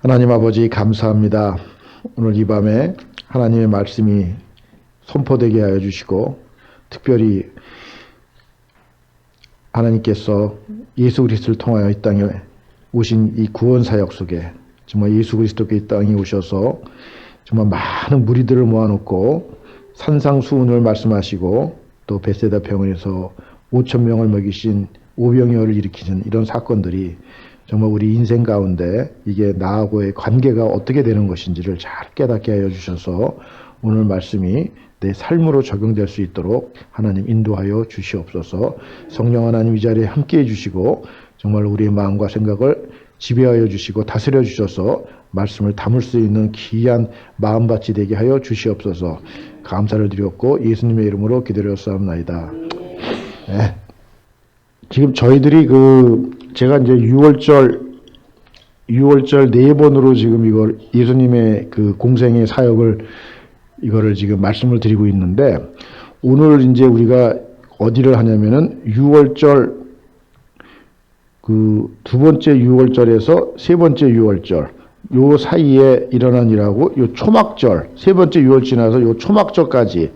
하나님 아버지 감사합니다. 오늘 이 밤에 하나님의 말씀이 선포되게 하여 주시고 특별히 하나님께서 예수 그리스도를 통하여 이 땅에 오신 이 구원 사역 속에 정말 예수 그리스도께 이 땅에 오셔서 정말 많은 무리들을 모아놓고 산상수훈을 말씀하시고 또 베세다 병원에서 5천 명을 먹이신 오병이어를 일으키는 이런 사건들이 정말 우리 인생 가운데 이게 나하고의 관계가 어떻게 되는 것인지를 잘 깨닫게 하여 주셔서 오늘 말씀이 내 삶으로 적용될 수 있도록 하나님 인도하여 주시옵소서. 성령 하나님 이 자리에 함께해 주시고 정말 우리의 마음과 생각을 지배하여 주시고 다스려 주셔서 말씀을 담을 수 있는 귀한 마음밭이 되게 하여 주시옵소서. 감사를 드렸고 예수님의 이름으로 기도드렸사옵나이다. 네. 지금 저희들이 제가 이제 6월절 4번으로 지금 이걸 예수님의 그 공생의 사역을 이거를 지금 말씀을 드리고 있는데 오늘 이제 우리가 어디를 하냐면은 6월절 그 두 번째 6월절에서 세 번째 6월절 요 사이에 일어난 일하고 요 초막절 세 번째 6월 지나서 요 초막절까지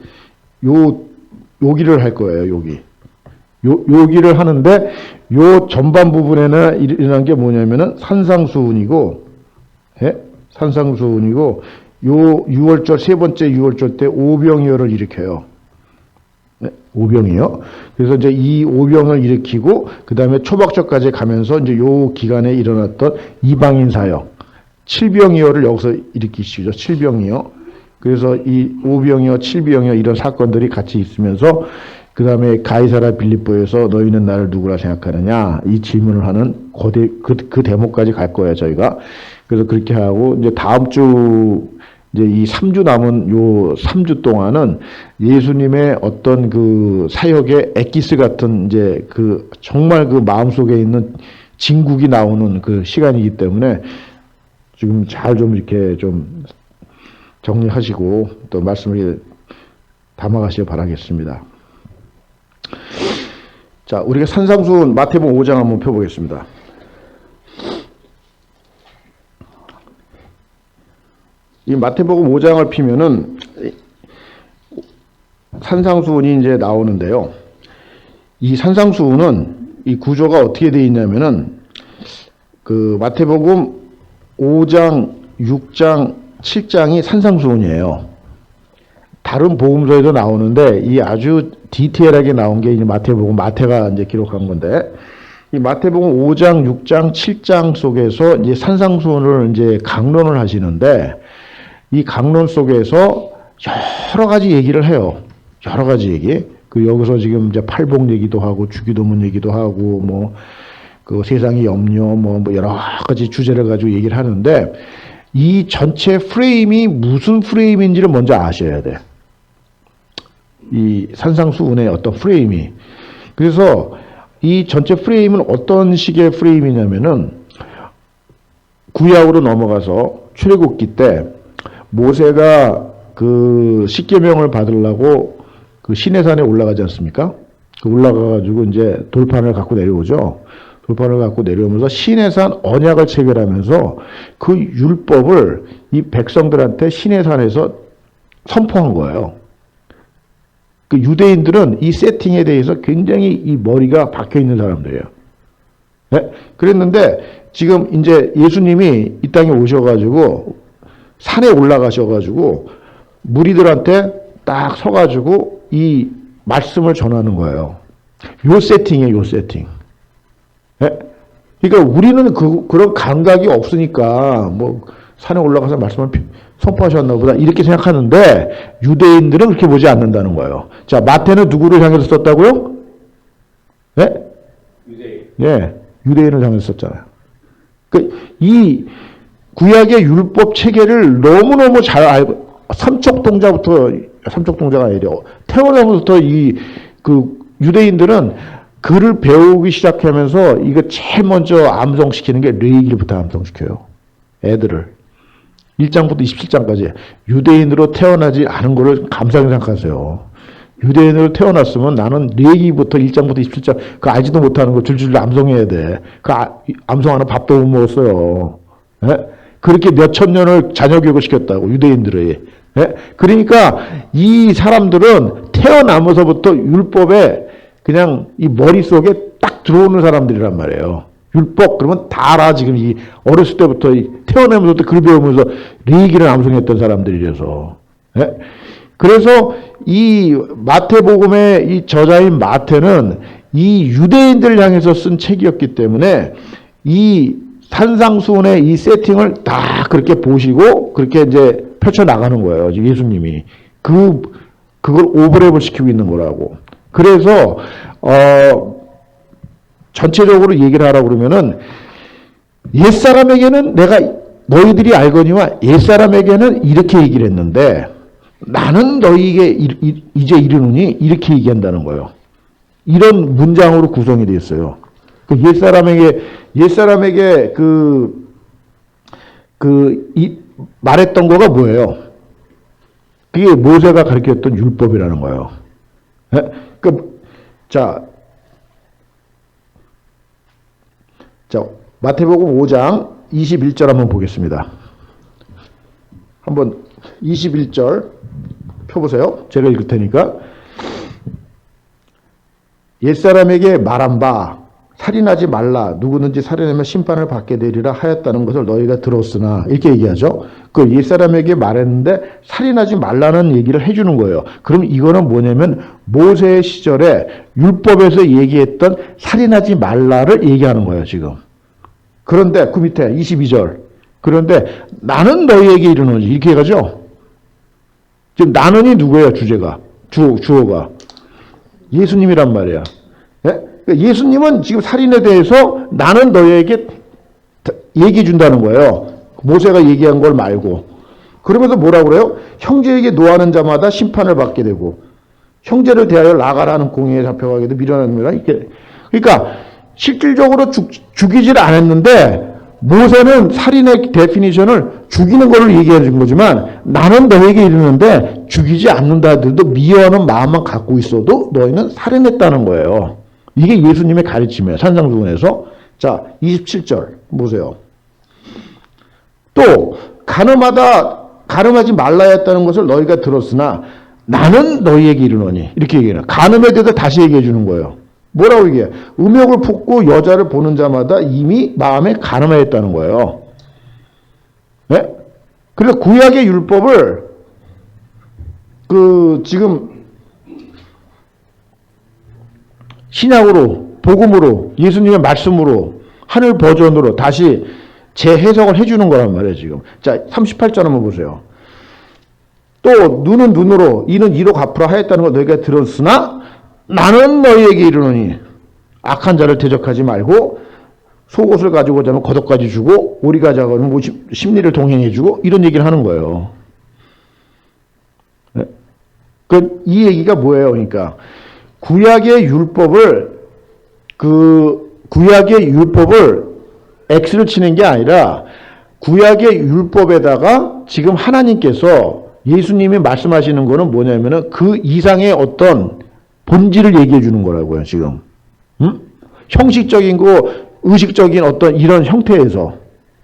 여기를 할 거예요. 여기를 하는데 요 전반 부분에는 일어난 게 뭐냐면은 산상수훈이고, 예? 산상수훈이고 요 6월절 세 번째 6월절 때 오병이어를 일으켜요. 네? 오병이어. 그래서 이제 이 오병을 일으키고 그 다음에 초박절까지 가면서 이제 요 기간에 일어났던 이방인 사역 칠병이어를 여기서 일으키시죠. 칠병이어. 그래서 이 오병이어, 칠병이어 이런 사건들이 같이 있으면서 그 다음에 가이사라 빌립보에서 너희는 나를 누구라 생각하느냐 이 질문을 하는 그 대목까지 갈 거예요 저희가. 그래서 그렇게 하고 이제 다음 주 이제 이 3주 남은 요 3주 동안은 예수님의 어떤 그 사역의 엑기스 같은 이제 그 정말 그 마음속에 있는 진국이 나오는 그 시간이기 때문에 지금 잘 좀 이렇게 좀 정리하시고 또 말씀을 담아가시길 바라겠습니다. 자, 우리가 산상수훈 마태복음 5장 한번 펴보겠습니다. 이 마태복음 5장을 피면은 산상수훈이 이제 나오는데요. 이 산상수훈은 이 구조가 어떻게 되어 있냐면은 그 마태복음 5장, 6장, 7장이 산상수훈이에요. 다른 복음서에도 나오는데 이 아주 디테일하게 나온 게 이제 마태복음, 마태가 이제 기록한 건데 이 마태복음 5장, 6장, 7장 속에서 이제 산상수훈을 이제 강론을 하시는데 이 강론 속에서 여러 가지 얘기를 해요. 여러 가지 얘기. 여기서 지금 이제 팔복 얘기도 하고 주기도문 얘기도 하고 뭐 그 세상의 염려 뭐 여러 가지 주제를 가지고 얘기를 하는데 이 전체 프레임이 무슨 프레임인지를 먼저 아셔야 돼. 이 산상수훈의 어떤 프레임이. 그래서 이 전체 프레임은 어떤 식의 프레임이냐면은 구약으로 넘어가서 출애굽기 때 모세가 그 십계명을 받으려고 그 시내산에 올라가지 않습니까? 올라가가지고 이제 돌판을 갖고 내려오죠. 돌판을 갖고 내려오면서 시내산 언약을 체결하면서 그 율법을 이 백성들한테 시내산에서 선포한 거예요. 그 유대인들은 이 세팅에 대해서 굉장히 이 머리가 박혀 있는 사람들이에요. 네? 그랬는데 지금 이제 예수님이 이 땅에 오셔가지고 산에 올라가셔가지고 무리들한테 딱 서가지고 이 말씀을 전하는 거예요. 요 세팅이에요, 요 세팅. 네? 그러니까 우리는 그런 감각이 없으니까 뭐 산에 올라가서 말씀을 선포하셨나 보다 이렇게 생각하는데 유대인들은 그렇게 보지 않는다는 거예요. 자, 마태는 누구를 향해서 썼다고요? 네? 유대인. 예, 유대인을 향해서 썼잖아요. 이 구약의 율법 체계를 너무너무 잘 알고 삼척동자가 아니라 태어나면서부터 그 유대인들은 글을 배우기 시작하면서 이거 제일 먼저 암송시키는 게 레위기부터 암송시켜요. 애들을. 1장부터 27장까지 유대인으로 태어나지 않은 거를 감사하게 생각하세요. 유대인으로 태어났으면 나는 레위기부터 1장부터 27장 그 알지도 못하는 거 줄줄 암송해야 돼. 그 암송하는 밥도 못 먹었어요. 예? 그렇게 몇천 년을 자녀 교육을 시켰다고, 유대인들의. 예? 그러니까 이 사람들은 태어나면서부터 율법에 그냥 이 머릿속에 딱 들어오는 사람들이란 말이에요. 율법 그러면 다 알아. 지금 이 어렸을 때부터 태어나면서부터 글 배우면서礼기를 암송했던 사람들이라서. 예? 그래서 이 마태복음의 이 저자인 마태는 이 유대인들 향해서 쓴 책이었기 때문에 이 산상수훈의 이 세팅을 다 그렇게 보시고 그렇게 이제 펼쳐 나가는 거예요. 예수님이 그걸 오버랩을 시키고 있는 거라고. 그래서 전체적으로 얘기를 하라고 그러면은 옛사람에게는 내가 너희들이 알거니와 옛사람에게는 이렇게 얘기를 했는데 나는 너희에게 이제 이르노니 이렇게 얘기한다는 거예요. 이런 문장으로 구성이 되어 있어요. 그 옛사람에게 말했던 거가 뭐예요? 그게 모세가 가르쳤던 율법이라는 거예요. 네? 자, 마태복음 5장 21절 한번 보겠습니다. 한번 21절 펴보세요. 제가 읽을 테니까. 옛사람에게 말한 바 살인하지 말라 누구든지 살인하면 심판을 받게 되리라 하였다는 것을 너희가 들었으나 이렇게 얘기하죠. 그 옛사람에게 말했는데 살인하지 말라는 얘기를 해주는 거예요. 그럼 이거는 뭐냐면 모세의 시절에 율법에서 얘기했던 살인하지 말라를 얘기하는 거예요. 지금. 그런데 그 밑에 22절 그런데 나는 너희에게 이르노니 이렇게 해가죠. 지금 나는이 누구예요? 주제가 주어가 예수님이란 말이야. 예? 예수님은 지금 살인에 대해서 나는 너희에게 얘기해 준다는 거예요. 모세가 얘기한 걸 말고. 그러면서 뭐라고 그래요? 형제에게 노하는 자마다 심판을 받게 되고 형제를 대하여 나가라는 공의에 잡혀가게도 미련합니다. 이렇게. 그러니까 실질적으로 죽이질 않았는데 모세는 살인의 데피니션을 죽이는 걸로 얘기해 준 거지만 나는 너에게 이르는데 죽이지 않는다 하더라도 미워하는 마음만 갖고 있어도 너희는 살인했다는 거예요. 이게 예수님의 가르침이에요. 산상수훈에서. 자, 27절 보세요. 또 간음하지 말라야 했다는 것을 너희가 들었으나 나는 너희에게 이르노니 이렇게 얘기해요. 간음에 대해서 다시 얘기해 주는 거예요. 뭐라고 얘기해? 음욕을 품고 여자를 보는 자마다 이미 마음에 간음하였다는 거예요. 네? 그래서 구약의 율법을 지금 신약으로 복음으로 예수님의 말씀으로 하늘 버전으로 다시 재해석을 해주는 거란 말이에요. 지금. 자 38절 한번 보세요. 또 눈은 눈으로 이는 이로 갚으라 하였다는 걸 너희가 들었으나 나는 너희에게 이르노니 악한 자를 대적하지 말고 속옷을 가지고 자면 겉옷까지 주고 오리 가져가면 뭐 심리를 동행해 주고 이런 얘기를 하는 거예요. 네? 이 얘기가 뭐예요? 그러니까 구약의 율법을 X를 치는 게 아니라 구약의 율법에다가 지금 하나님께서 예수님이 말씀하시는 거는 뭐냐면은 그 이상의 어떤 본질을 얘기해 주는 거라고요, 지금. 응? 형식적인 거, 의식적인 어떤 이런 형태에서.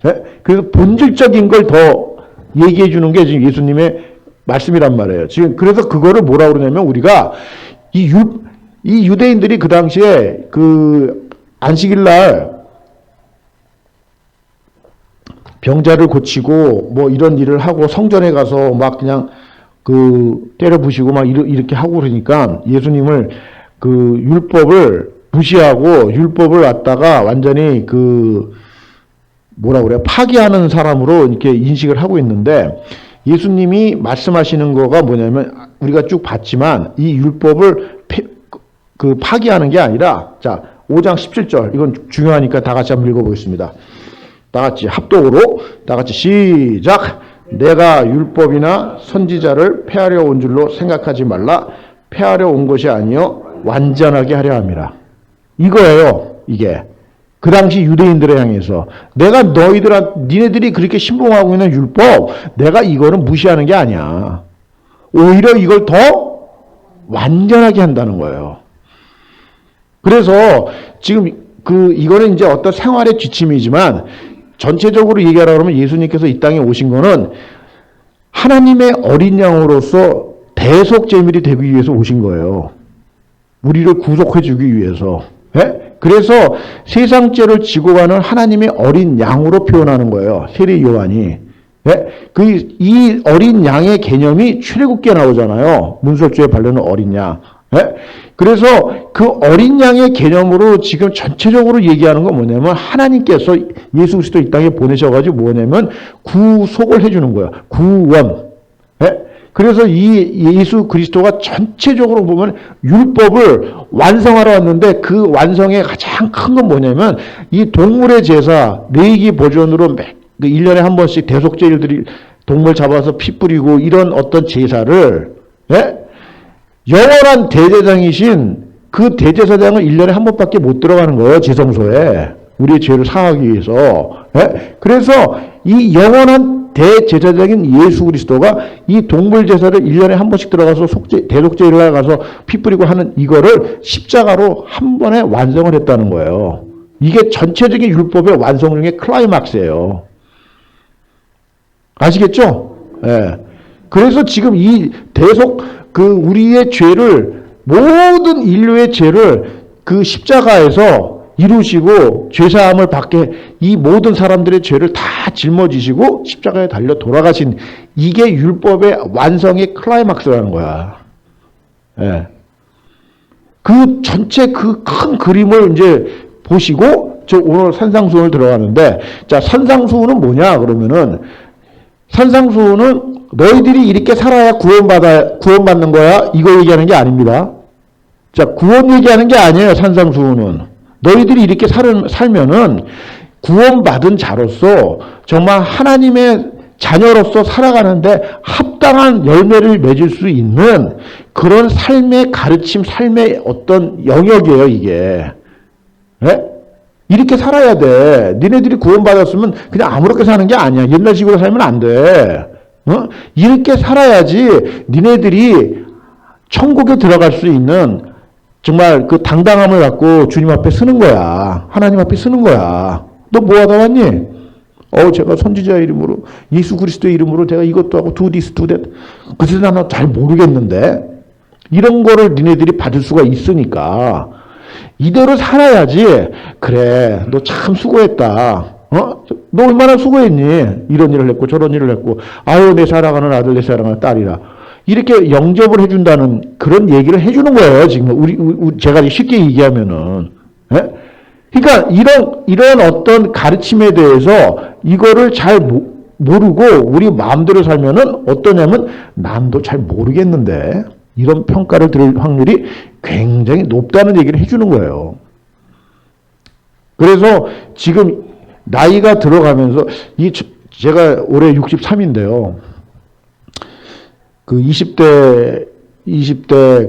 네? 그래서 본질적인 걸 더 얘기해 주는 게 지금 예수님의 말씀이란 말이에요. 지금 그래서 그거를 뭐라고 그러냐면 우리가 이 유대인들이 그 당시에 안식일 날 병자를 고치고 뭐 이런 일을 하고 성전에 가서 막 그냥 때려 부시고 막 이렇게 하고 그러니까 예수님을 율법을 무시하고 율법을 갖다가 완전히 뭐라 그래요? 파기하는 사람으로 이렇게 인식을 하고 있는데 예수님이 말씀하시는 거가 뭐냐면 우리가 쭉 봤지만 이 율법을 파기하는 게 아니라 자 5장 17절 이건 중요하니까 다 같이 한번 읽어보겠습니다. 다 같이 합독으로 다 같이 시작. 내가 율법이나 선지자를 폐하려 온 줄로 생각하지 말라. 폐하려 온 것이 아니요 완전하게 하려 함이라. 이거예요. 이게 그 당시 유대인들을 향해서 내가 니네들이 그렇게 신봉하고 있는 율법 내가 이거는 무시하는 게 아니야. 오히려 이걸 더 완전하게 한다는 거예요. 그래서 지금 이거는 이제 어떤 생활의 지침이지만 전체적으로 얘기하라 그러면 예수님께서 이 땅에 오신 거는 하나님의 어린 양으로서 대속제물이 되기 위해서 오신 거예요. 우리를 구속해 주기 위해서. 예? 그래서 세상 죄를 지고 가는 하나님의 어린 양으로 표현하는 거예요. 세례 요한이. 예? 이 어린 양의 개념이 출애굽기에 나오잖아요. 문설주에 바르는 어린 양. 예? 그래서 그 어린 양의 개념으로 지금 전체적으로 얘기하는 건 뭐냐면 하나님께서 예수 그리스도 이 땅에 보내셔가지고 뭐냐면 구속을 해주는 거예요. 구원. 예? 그래서 이 예수 그리스도가 전체적으로 보면 율법을 완성하러 왔는데 그 완성의 가장 큰 건 뭐냐면 이 동물의 제사, 레위기 버전으로 1년에 한 번씩 대속제일들이 동물 잡아서 피 뿌리고 이런 어떤 제사를, 예? 영원한 대제사장이신 그 대제사장은 1년에 한 번밖에 못 들어가는 거예요. 지성소에. 우리의 죄를 사하기 위해서. 예? 그래서 이 영원한 대제사장인 예수 그리스도가 이 동물 제사를 1년에 한 번씩 들어가서 대속제일에 가서 피 뿌리고 하는 이거를 십자가로 한 번에 완성을 했다는 거예요. 이게 전체적인 율법의 완성 중의 클라이막스예요. 아시겠죠? 예. 그래서 지금 이 우리의 죄를, 모든 인류의 죄를 그 십자가에서 이루시고 죄사함을 받게 이 모든 사람들의 죄를 다 짊어지시고 십자가에 달려 돌아가신 이게 율법의 완성의 클라이막스라는 거야. 예. 그 전체 그 큰 그림을 이제 보시고 저 오늘 산상수훈을 들어가는데, 자, 산상수훈은 뭐냐 그러면은 산상수훈은 너희들이 이렇게 살아야 구원받는 거야 이거 얘기하는 게 아닙니다. 자, 구원 얘기하는 게 아니에요. 산상수훈은 너희들이 이렇게 살면은 구원받은 자로서 정말 하나님의 자녀로서 살아가는데 합당한 열매를 맺을 수 있는 그런 삶의 가르침, 삶의 어떤 영역이에요, 이게. 네? 이렇게 살아야 돼. 니네들이 구원받았으면 그냥 아무렇게 사는 게 아니야. 옛날식으로 살면 안 돼. 어? 이렇게 살아야지 니네들이 천국에 들어갈 수 있는 정말 그 당당함을 갖고 주님 앞에 서는 거야. 하나님 앞에 서는 거야. 너 뭐 하다 왔니? 제가 선지자 이름으로, 예수 그리스도의 이름으로 제가 이것도 하고 do this, do that. 그래서 나는 잘 모르겠는데. 이런 거를 니네들이 받을 수가 있으니까. 이대로 살아야지. 그래, 너 참 수고했다. 너 얼마나 수고했니? 이런 일을 했고 저런 일을 했고. 아유, 내 사랑하는 아들, 내 사랑하는 딸이라. 이렇게 영접을 해준다는 그런 얘기를 해주는 거예요. 지금 제가 쉽게 얘기하면은. 예? 그러니까 이런 어떤 가르침에 대해서 이거를 잘 모르고 우리 마음대로 살면은 어떠냐면 남도 잘 모르겠는데 이런 평가를 들을 확률이 굉장히 높다는 얘기를 해주는 거예요. 그래서 지금 나이가 들어가면서 제가 올해 63인데요. 그 20대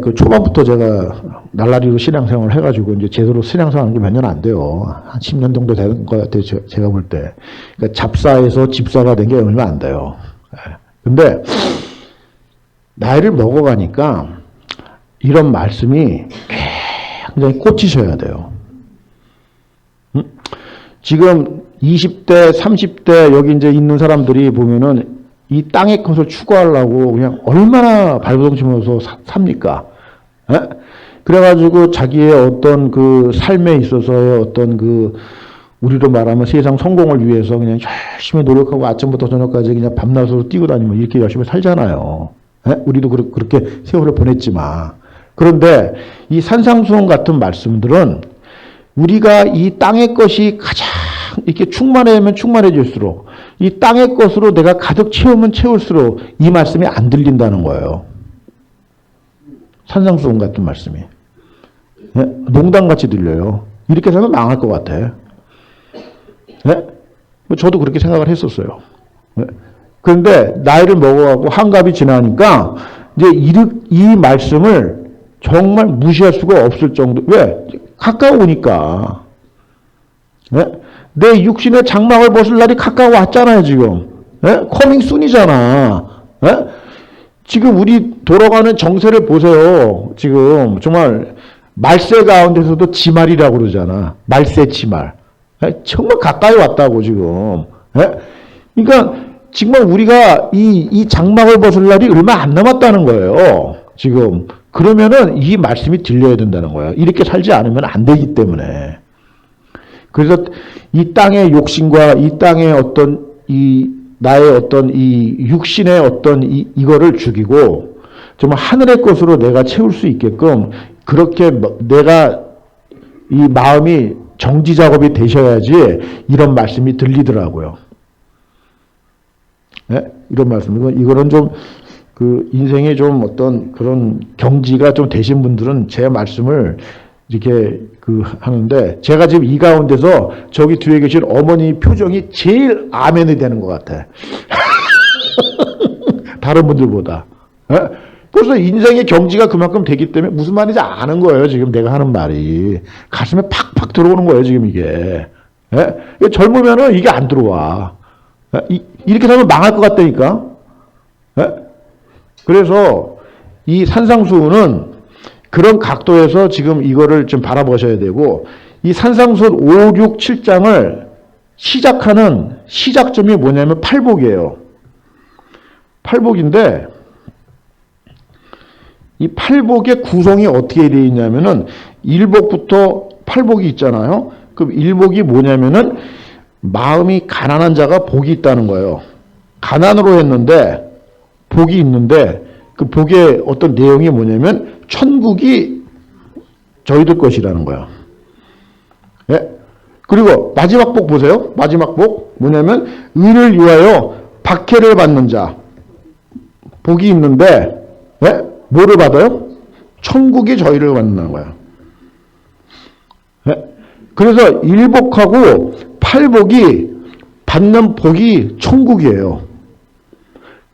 그 초반부터 제가 날라리로 신앙생활을 해가지고 이제 제대로 신앙생활한 게 몇 년 안 돼요. 한 10년 정도 되는 것 같아요. 제가 볼 때. 그러니까 잡사에서 집사가 된 게 얼마 안 돼요. 근데 나이를 먹어가니까 이런 말씀이 굉장히 꽂히셔야 돼요. 지금 20대, 30대 여기 이제 있는 사람들이 보면은 이 땅의 것을 추구하려고 그냥 얼마나 발버둥치면서 삽니까? 에? 그래가지고 자기의 어떤 그 삶에 있어서의 어떤 그 우리로 말하면 세상 성공을 위해서 그냥 열심히 노력하고 아침부터 저녁까지 그냥 밤낮으로 뛰고 다니면 이렇게 열심히 살잖아요. 에? 우리도 그렇게 세월을 보냈지만. 그런데 이 산상수훈 같은 말씀들은 우리가 이 땅의 것이 가장 이렇게 충만하면 충만해질수록 이 땅의 것으로 내가 가득 채우면 채울수록 이 말씀이 안 들린다는 거예요. 산상수훈 같은 말씀이. 네? 농담같이 들려요. 이렇게 살면 망할 것 같아. 네? 저도 그렇게 생각을 했었어요. 네? 그런데 나이를 먹어가고 한갑이 지나니까 이제 이 말씀을 정말 무시할 수가 없을 정도. 왜? 가까우니까. 네? 내 육신의 장막을 벗을 날이 가까워왔잖아요, 지금. 네? 커밍 순이잖아. 네? 지금 우리 돌아가는 정세를 보세요. 지금 정말 말세 가운데서도 지말이라고 그러잖아. 말세 지말. 정말 가까이 왔다고 지금. 예? 그러니까 정말 우리가 이 장막을 벗을 날이 얼마 안 남았다는 거예요. 지금. 그러면은 이 말씀이 들려야 된다는 거예요. 이렇게 살지 않으면 안 되기 때문에. 그래서 이 땅의 욕심과 이 땅의 어떤 나의 어떤 이 육신의 어떤 이거를 죽이고 정말 하늘의 것으로 내가 채울 수 있게끔 그렇게 내가 이 마음이 정지 작업이 되셔야지 이런 말씀이 들리더라고요. 네? 이런 말씀. 이거는 좀 그 인생에 좀 어떤 그런 경지가 좀 되신 분들은 제 말씀을 이렇게 하는데 제가 지금 이 가운데서 저기 뒤에 계신 어머니 표정이 제일 아멘이 되는 것 같아. 다른 분들보다. 네? 그래서 인생의 경지가 그만큼 되기 때문에 무슨 말인지 아는 거예요. 지금 내가 하는 말이. 가슴에 팍팍 들어오는 거예요. 지금 이게. 예? 젊으면은 이게 안 들어와. 예? 이렇게 살면 망할 것 같다니까. 예? 그래서 이 산상수훈은 그런 각도에서 지금 이거를 좀 바라보셔야 되고 이 산상수훈 5, 6, 7장을 시작하는 시작점이 뭐냐면 팔복이에요. 팔복인데 이 팔복의 구성이 어떻게 되어 있냐면은 1복부터 팔복이 있잖아요. 그럼 1복이 뭐냐면은 마음이 가난한 자가 복이 있다는 거예요. 가난으로 했는데 복이 있는데 그 복의 어떤 내용이 뭐냐면 천국이 저희들 것이라는 거예요. 예? 그리고 마지막 복 보세요. 마지막 복 뭐냐면 의를 위하여 박해를 받는 자 복이 있는데 예? 뭐를 받아요? 천국이 저희를 받는 거예요. 예? 그래서 1복하고 8복이 받는 복이 천국이에요.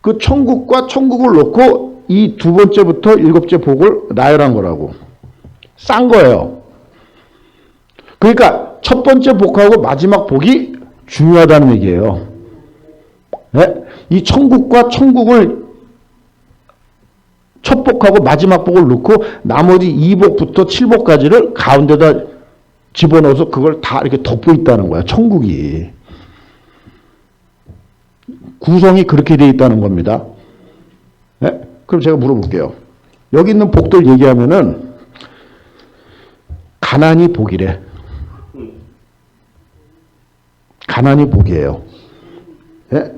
그 천국과 천국을 놓고 이 두 번째부터 7째 복을 나열한 거라고. 싼 거예요. 그러니까 첫 번째 복하고 마지막 복이 중요하다는 얘기예요. 네? 이 천국과 천국을 첫 복하고 마지막 복을 놓고 나머지 2복부터 7복까지를 가운데다 집어넣어서 그걸 다 이렇게 덮고 있다는 거야. 천국이. 구성이 그렇게 되어 있다는 겁니다. 네? 그럼 제가 물어볼게요. 여기 있는 복들 얘기하면은 가난이 복이래. 가난이 복이에요. 네?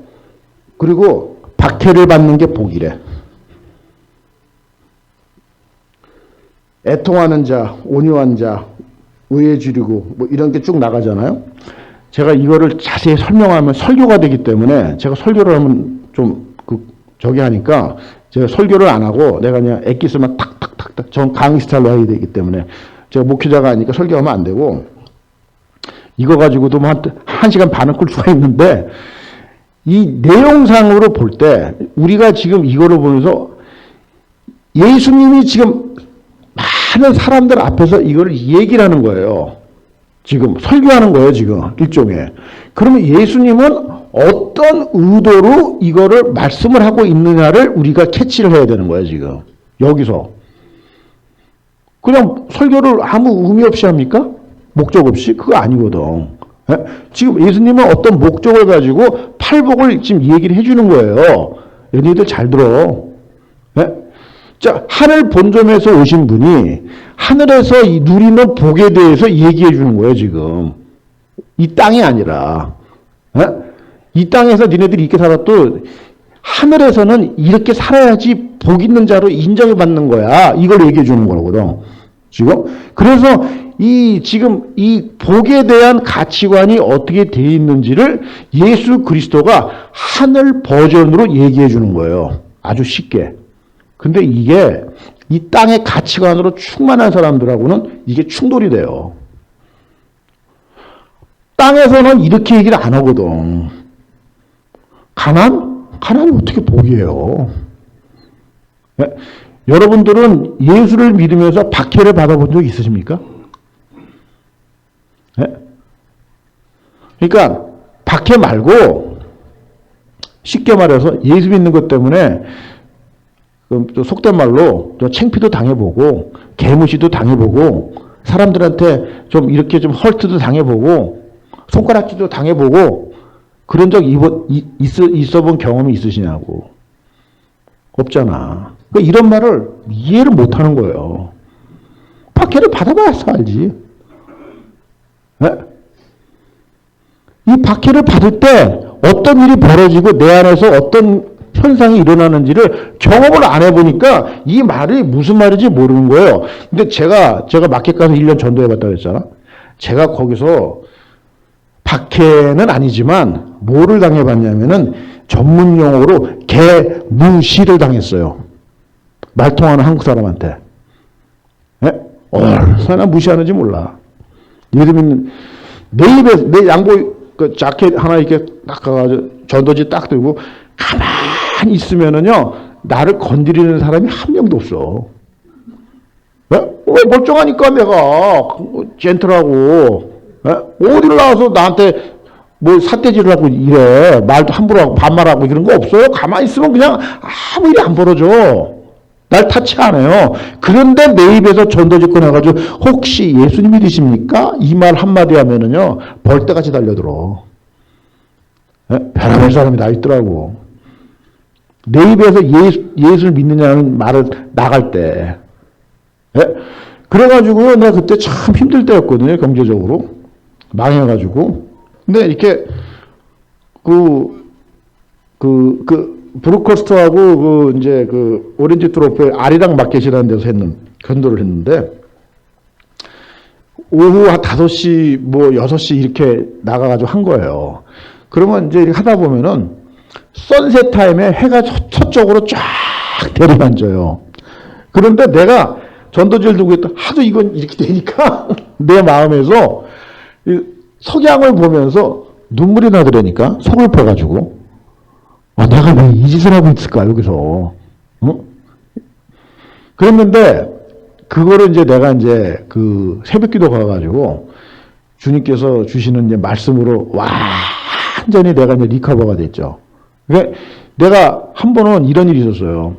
그리고 박해를 받는 게 복이래. 애통하는 자, 온유한 자, 의에 주리고 뭐 이런 게 쭉 나가잖아요. 제가 이거를 자세히 설명하면 설교가 되기 때문에 제가 설교를 하면 좀 저기 하니까 제가 설교를 안 하고 내가 그냥 엑기스만 탁탁탁탁 전 강의 스타일로 해야 되기 때문에 제가 목회자가 아니니까 설교하면 안 되고 이거 가지고도 뭐 한 시간 반은 끌 수가 있는데 이 내용상으로 볼 때 우리가 지금 이거를 보면서 예수님이 지금 많은 사람들 앞에서 이거를 얘기를 하는 거예요. 지금 설교하는 거예요. 지금 일종의. 그러면 예수님은 어떤 의도로 이거를 말씀을 하고 있느냐를 우리가 캐치를 해야 되는 거예요. 지금 여기서. 그냥 설교를 아무 의미 없이 합니까? 목적 없이? 그거 아니거든. 예? 지금 예수님은 어떤 목적을 가지고 팔복을 지금 얘기를 해주는 거예요. 너희들 잘 들어. 예? 자, 하늘 본점에서 오신 분이 하늘에서 누리는 복에 대해서 얘기해 주는 거예요, 지금. 이 땅이 아니라. 에? 이 땅에서 니네들이 이렇게 살아도 하늘에서는 이렇게 살아야지 복 있는 자로 인정을 받는 거야. 이걸 얘기해 주는 거거든. 지금. 그래서 지금 이 복에 대한 가치관이 어떻게 되어 있는지를 예수 그리스도가 하늘 버전으로 얘기해 주는 거예요. 아주 쉽게. 근데 이게 이 땅의 가치관으로 충만한 사람들하고는 이게 충돌이 돼요. 땅에서는 이렇게 얘기를 안 하거든. 가난? 가난이 어떻게 복이에요? 네? 여러분들은 예수를 믿으면서 박해를 받아본 적 있으십니까? 네? 그러니까 박해 말고 쉽게 말해서 예수 믿는 것 때문에 또 속된 말로 또 창피도 당해보고 개무시도 당해보고 사람들한테 좀 이렇게 좀 헐트도 당해보고 손가락질도 당해보고 그런 적 있어 본 경험이 있으시냐고. 없잖아. 그러니까 이런 말을 이해를 못 하는 거예요. 박해를 받아봐서 알지. 네? 이 박해를 받을 때 어떤 일이 벌어지고 내 안에서 어떤 현상이 일어나는지를 경험을 안 해보니까 이 말이 무슨 말인지 모르는 거예요. 근데 제가 마켓 가서 1년 전도해봤다고 했잖아. 제가 거기서 박해는 아니지만 뭐를 당해봤냐면은 전문 용어로 개무시를 당했어요. 말 통하는 한국 사람한테. 예? 얼마나 무시하는지 몰라. 예를 들면 내 입에 내 양복 그 자켓 하나 이렇게 딱 가가지고 전도지 딱 들고 가만히 있으면은요 나를 건드리는 사람이 한 명도 없어. 예? 멀쩡하니까 내가 젠틀하고. 예? 어디를 나와서 나한테 뭐 삿대질을 하고 이래. 말도 함부로 하고 반말하고 이런 거 없어요. 가만히 있으면 그냥 아무 일이 안 벌어져. 날 타치 안 해요. 그런데 내 입에서 전도지 꺼내가지고 혹시 예수님 믿으십니까? 이 말 한마디 하면은요 벌떼같이 달려들어. 예? 별의별 사람이 다 있더라고. 내 입에서 예수를 믿느냐는 말을 나갈 때. 예? 그래가지고요 내가 그때 참 힘들 때였거든요. 경제적으로. 망해가지고. 근데 이렇게 브루커스트하고 이제 오렌지 트로프의 아리랑 마켓이라는 데서 견도를 했는데 오후 한 5시 뭐 6시 이렇게 나가가지고 한 거예요. 그러면 이제 이렇게 하다 보면은 선셋 타임에 해가 서쪽으로 쫙 내려앉아요. 그런데 내가 전도지를 들고 있다 하도 이건 이렇게 되니까 내 마음에서 석양을 보면서 눈물이 나더라니까 속을 퍼가지고 내가 왜 이 짓을 하고 있을까 여기서. 그랬는데 그거를 이제 내가 이제 새벽기도 가가지고 주님께서 주시는 이제 말씀으로 완전히 내가 이제 리커버가 됐죠. 그러니까 내가 한 번은 이런 일이 있었어요.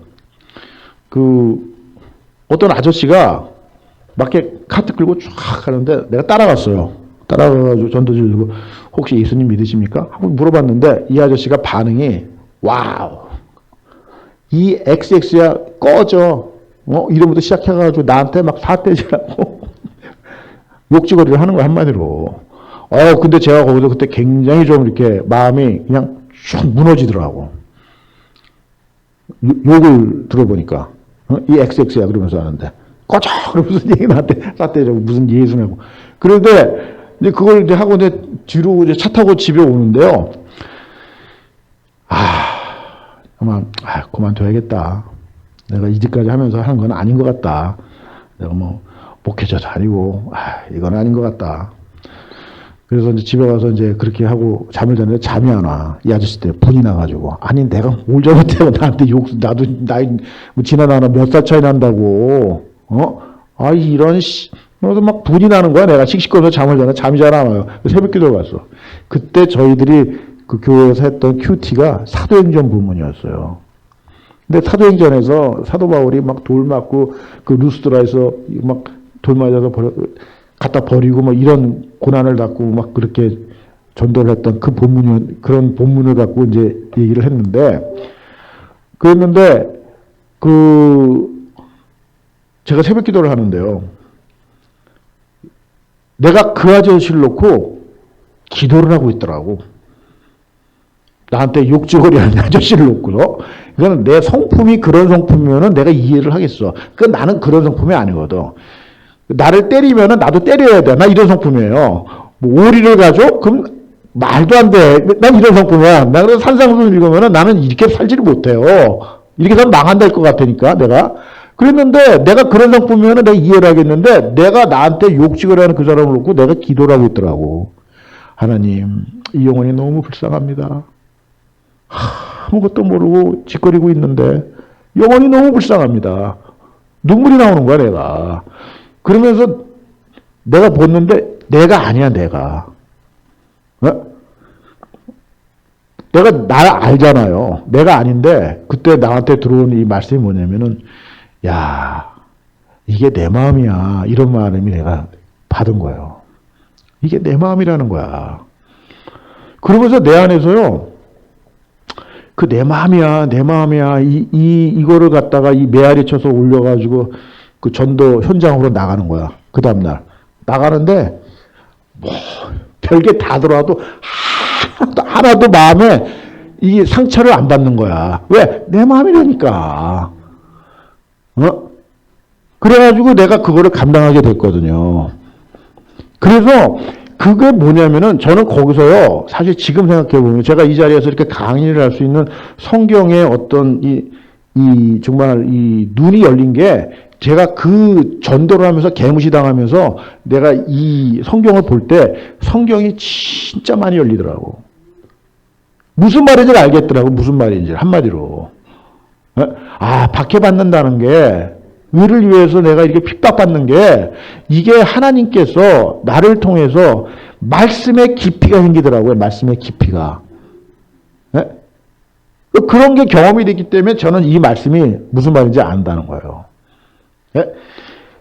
어떤 아저씨가 마켓 카트 끌고 쫙 가는데 내가 따라갔어요. 따라가가지고 전도지를 들고 혹시 예수님 믿으십니까? 하고 물어봤는데 이 아저씨가 반응이 와우 이 XX야 꺼져 이러면서 시작해가지고 나한테 막 사태질하고 욕지거리를 하는 거야 한마디로. 근데 제가 거기서 그때 굉장히 좀 이렇게 마음이 그냥 쭉 무너지더라고. 욕을 들어보니까 이 XX야 그러면서 하는데 꺼져 그러면서 얘기 나한테 사태질하고 무슨 예수냐고. 그런데 이제 그걸 이제 하고 이제 뒤로 이제 차 타고 집에 오는데요. 그만둬야겠다. 내가 이제까지 하면서 하는 건 아닌 것 같다. 내가 뭐 목회자도 아니고 이건 아닌 것 같다. 그래서 이제 집에 가서 이제 그렇게 하고 잠을 잤는데 잠이 안 와. 이 아저씨 때문에 분이 나가지고 아니 내가 뭘 잘못해요 나한테 나도 나이 뭐 지나나 몇 살 차이 난다고. 이런 그래서 막 분이 나는 거야. 내가 씩씩거려서 잠을 자는데 잠이 잘 안 와요. 새벽기도 갔어. 그때 저희들이 그 교회에서 했던 큐티가 사도행전 부문이었어요. 근데 사도행전에서 사도 바울이 막 돌 맞고 루스드라에서 막 돌 맞아서 갖다 버리고 막 이런 고난을 받고 막 그렇게 전도를 했던 그런 본문을 갖고 이제 얘기를 했는데 그랬는데 제가 새벽 기도를 하는데요. 내가 그 아저씨를 놓고 기도를 하고 있더라고. 나한테 욕지거리 하는 아저씨를 놓고서. 이거는 내 성품이 그런 성품이면은 내가 이해를 하겠어. 나는 그런 성품이 아니거든. 나를 때리면은 나도 때려야 돼. 나 이런 성품이에요. 뭐 오리를 가져? 그럼 말도 안 돼. 난 이런 성품이야. 나 그래서 산상수훈 읽으면은 나는 이렇게 살지를 못해요. 이렇게 하면 망한다 할 것 같으니까 내가. 그랬는데 내가 그런 성품이면은 내가 이해를 하겠는데 내가 나한테 욕지거리 하는 그 사람을 놓고 내가 기도를 하고 있더라고. 하나님, 이 영혼이 너무 불쌍합니다. 아무것도 모르고 짓거리고 있는데 영혼이 너무 불쌍합니다. 눈물이 나오는 거야 내가. 그러면서 내가 봤는데 내가 아니야 내가. 내가 날 알잖아요. 내가 아닌데 그때 나한테 들어온 이 말씀이 뭐냐면은 야 이게 내 마음이야. 이런 마음이 내가 받은 거예요. 이게 내 마음이라는 거야. 그러면서 내 안에서요, 그 내 마음이야, 내 마음이야. 이거를 갖다가 이 메아리 쳐서 올려가지고 그 전도 현장으로 나가는 거야. 그 다음날. 나가는데, 뭐, 별게 다 들어와도 하나도 마음에 이 상처를 안 받는 거야. 왜? 내 마음이라니까. 그래가지고 내가 그거를 감당하게 됐거든요. 그래서 그게 뭐냐면은 저는 거기서요, 사실 지금 생각해보면 제가 이 자리에서 이렇게 강의를 할 수 있는 성경의 어떤 정말 이 눈이 열린 게 제가 그 전도를 하면서 개무시 당하면서 내가 이 성경을 볼 때 성경이 진짜 많이 열리더라고. 무슨 말인지 알겠더라고. 무슨 말인지 한마디로. 아, 박해받는다는 게 의를 위해서 내가 이렇게 핍박받는 게 이게 하나님께서 나를 통해서 말씀의 깊이가 생기더라고요. 말씀의 깊이가. 그런 게 경험이 됐기 때문에 저는 이 말씀이 무슨 말인지 안다는 거예요.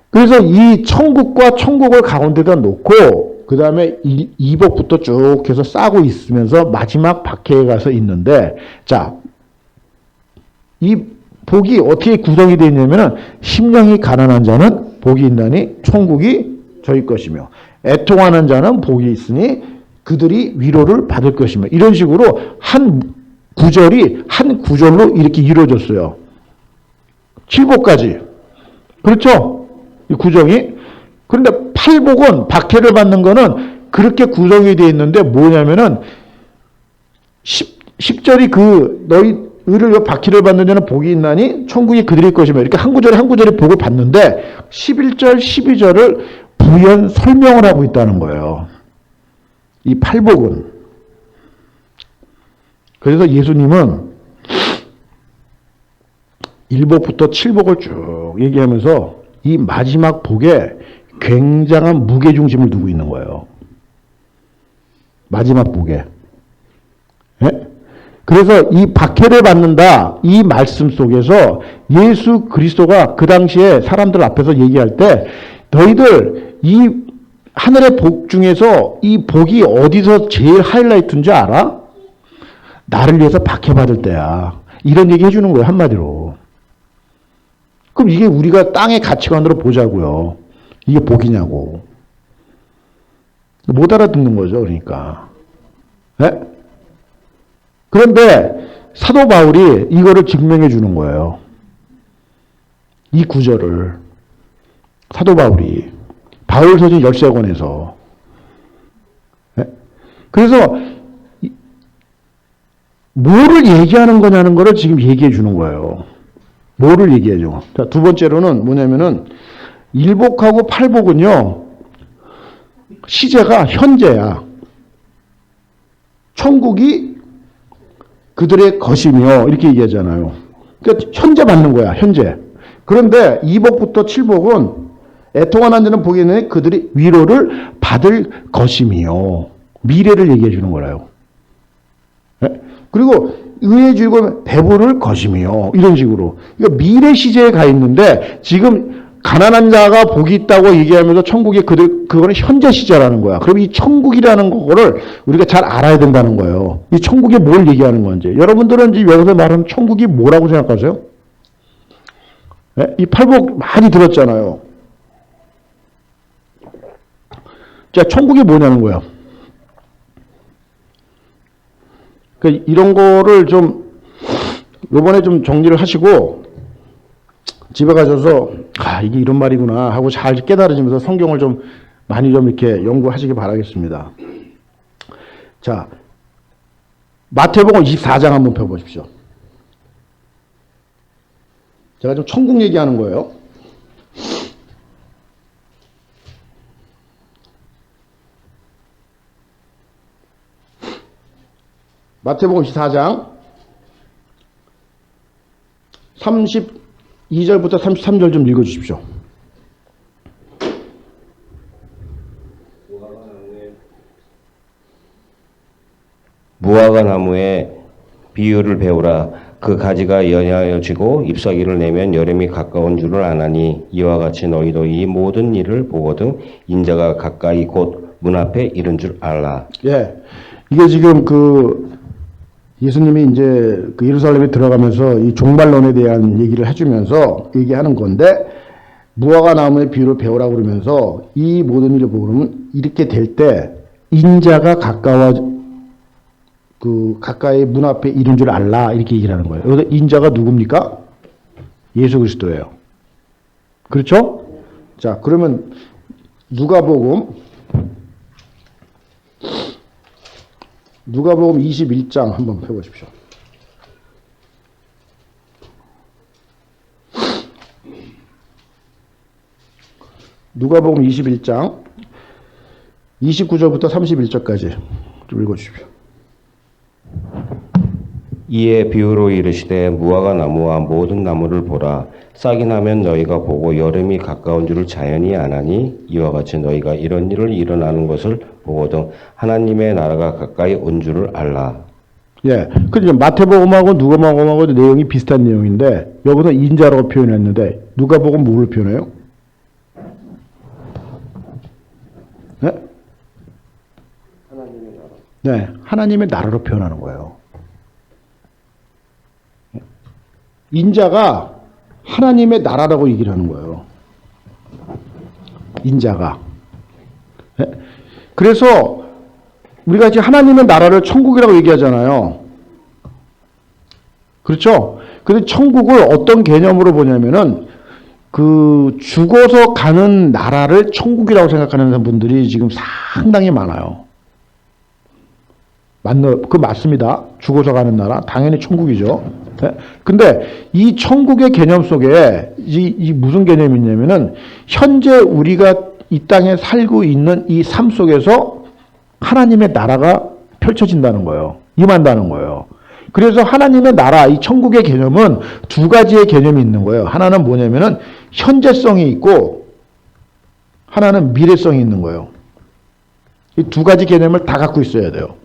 그래서 이 천국과 천국을 가운데다 놓고 그 다음에 이복부터 쭉 해서 싸고 있으면서 마지막 박해에 가서 있는데, 자, 이 복이 어떻게 구성이 되어 있냐면은 심령이 가난한 자는 복이 있나니 천국이 저희 것이며 애통하는 자는 복이 있으니 그들이 위로를 받을 것이며, 이런 식으로 한 구절이 한 구절로 이렇게 이루어졌어요. 7복까지. 그렇죠? 이 구정이. 그런데 8복은 박해를 받는 거는 그렇게 구성이 되어 있는데 뭐냐면은 10절이 그 너희 의를 박해를 받는 자는 복이 있나니 천국이 그들의 것이며, 이렇게 한 구절에 한 구절에 복을 받는데 11절 12절을 부연 설명을 하고 있다는 거예요. 이 8복은. 그래서 예수님은 1복부터 7복을 쭉 얘기하면서 이 마지막 복에 굉장한 무게중심을 두고 있는 거예요. 마지막 복에. 그래서 이 박해를 받는다, 이 말씀 속에서 예수 그리스도가 그 당시에 사람들 앞에서 얘기할 때 너희들 이 하늘의 복 중에서 이 복이 어디서 제일 하이라이트인 줄 알아? 나를 위해서 박해받을 때야. 이런 얘기 해주는 거예요, 한마디로. 그럼 이게 우리가 땅의 가치관으로 보자고요. 이게 복이냐고. 못 알아듣는 거죠, 그러니까. 그런데 사도 바울이 이거를 증명해 주는 거예요. 이 구절을. 사도 바울이. 바울서진 13권에서. 그래서 뭐를 얘기하는 거냐는 거를 지금 얘기해 주는 거예요. 뭐를 얘기해 줘. 자, 두 번째로는 뭐냐면은 1복하고 8복은요. 시제가 현재야. 천국이 그들의 것이며 이렇게 얘기하잖아요. 그러니까 현재 받는 거야. 현재. 그런데 2복부터 7복은 애통하는 자는 복이 있는 그들이 위로를 받을 것이며 미래를 얘기해 주는 거라요. 그리고 의의 즐거움 배부를 것이며 이런 식으로. 그러니까 미래 시제에 가 있는데 지금 가난한 자가 복이 있다고 얘기하면서 천국이 그거는 현재 시제라는 거야. 그럼 이 천국이라는 거를 우리가 잘 알아야 된다는 거예요. 이 천국이 뭘 얘기하는 건지. 여러분들은 지금 여기서 말하는 천국이 뭐라고 생각하세요? 이 팔복 많이 들었잖아요. 자, 천국이 뭐냐는 거야. 그러니까 이런 거를 좀 요번에 좀 정리를 하시고 집에 가셔서 이게 이런 말이구나 하고 잘 깨달으시면서 성경을 좀 많이 좀 이렇게 연구하시기 바라겠습니다. 자, 마태복음 24장 한번 펴보십시오. 제가 좀 천국 얘기하는 거예요. 마태복음 24장 32절부터 33절 좀 읽어주십시오. 무화과 나무에 비유를 배우라. 그 가지가 연하여지고 잎사귀를 내면 여름이 가까운 줄을 아나니 이와 같이 너희도 이 모든 일을 보거든 인자가 가까이 곧 문 앞에 이른 줄 알라. 예, 이게 지금 예수님이 이제 그 예루살렘에 들어가면서 이 종말론에 대한 얘기를 해주면서 얘기하는 건데, 무화과 나무의 비유를 배우라고 그러면서 이 모든 일을 보고 그러면 이렇게 될 때 인자가 가까이 문 앞에 이른 줄 알라, 이렇게 얘기를 하는 거예요. 여기서 인자가 누굽니까? 예수 그리스도예요. 그렇죠? 자, 그러면 누가복음 21장 한번 펴보십시오. 누가복음 21장 29절부터 31절까지 좀 읽어주십시오. 이에 비유로 이르시되 무화과 나무와 모든 나무를 보라. 싹이 나면 너희가 보고 여름이 가까운 줄을 자연히 아나니 이와 같이 너희가 이런 일을 일어나는 것을 보거든 하나님의 나라가 가까이 온 줄을 알라. 예, 근데 마태복음하고 누가복음하고 내용이 비슷한 내용인데 여기서 인자라고 표현했는데 누가복음 뭐를 표현해요? 네? 하나님의 나라. 네, 하나님의 나라로 표현하는 거예요. 인자가 하나님의 나라라고 얘기를 하는 거예요. 인자가. 네? 그래서 우리가 지금 하나님의 나라를 천국이라고 얘기하잖아요. 그렇죠? 근데 천국을 어떤 개념으로 보냐면은 죽어서 가는 나라를 천국이라고 생각하는 분들이 지금 상당히 많아요. 맞습니다. 죽어서 가는 나라. 당연히 천국이죠. 네? 근데 이 천국의 개념 속에 이 무슨 개념이 있냐면은 현재 우리가 이 땅에 살고 있는 이 삶 속에서 하나님의 나라가 펼쳐진다는 거예요. 임한다는 거예요. 그래서 하나님의 나라, 이 천국의 개념은 두 가지의 개념이 있는 거예요. 하나는 뭐냐면은 현재성이 있고 하나는 미래성이 있는 거예요. 이 두 가지 개념을 다 갖고 있어야 돼요.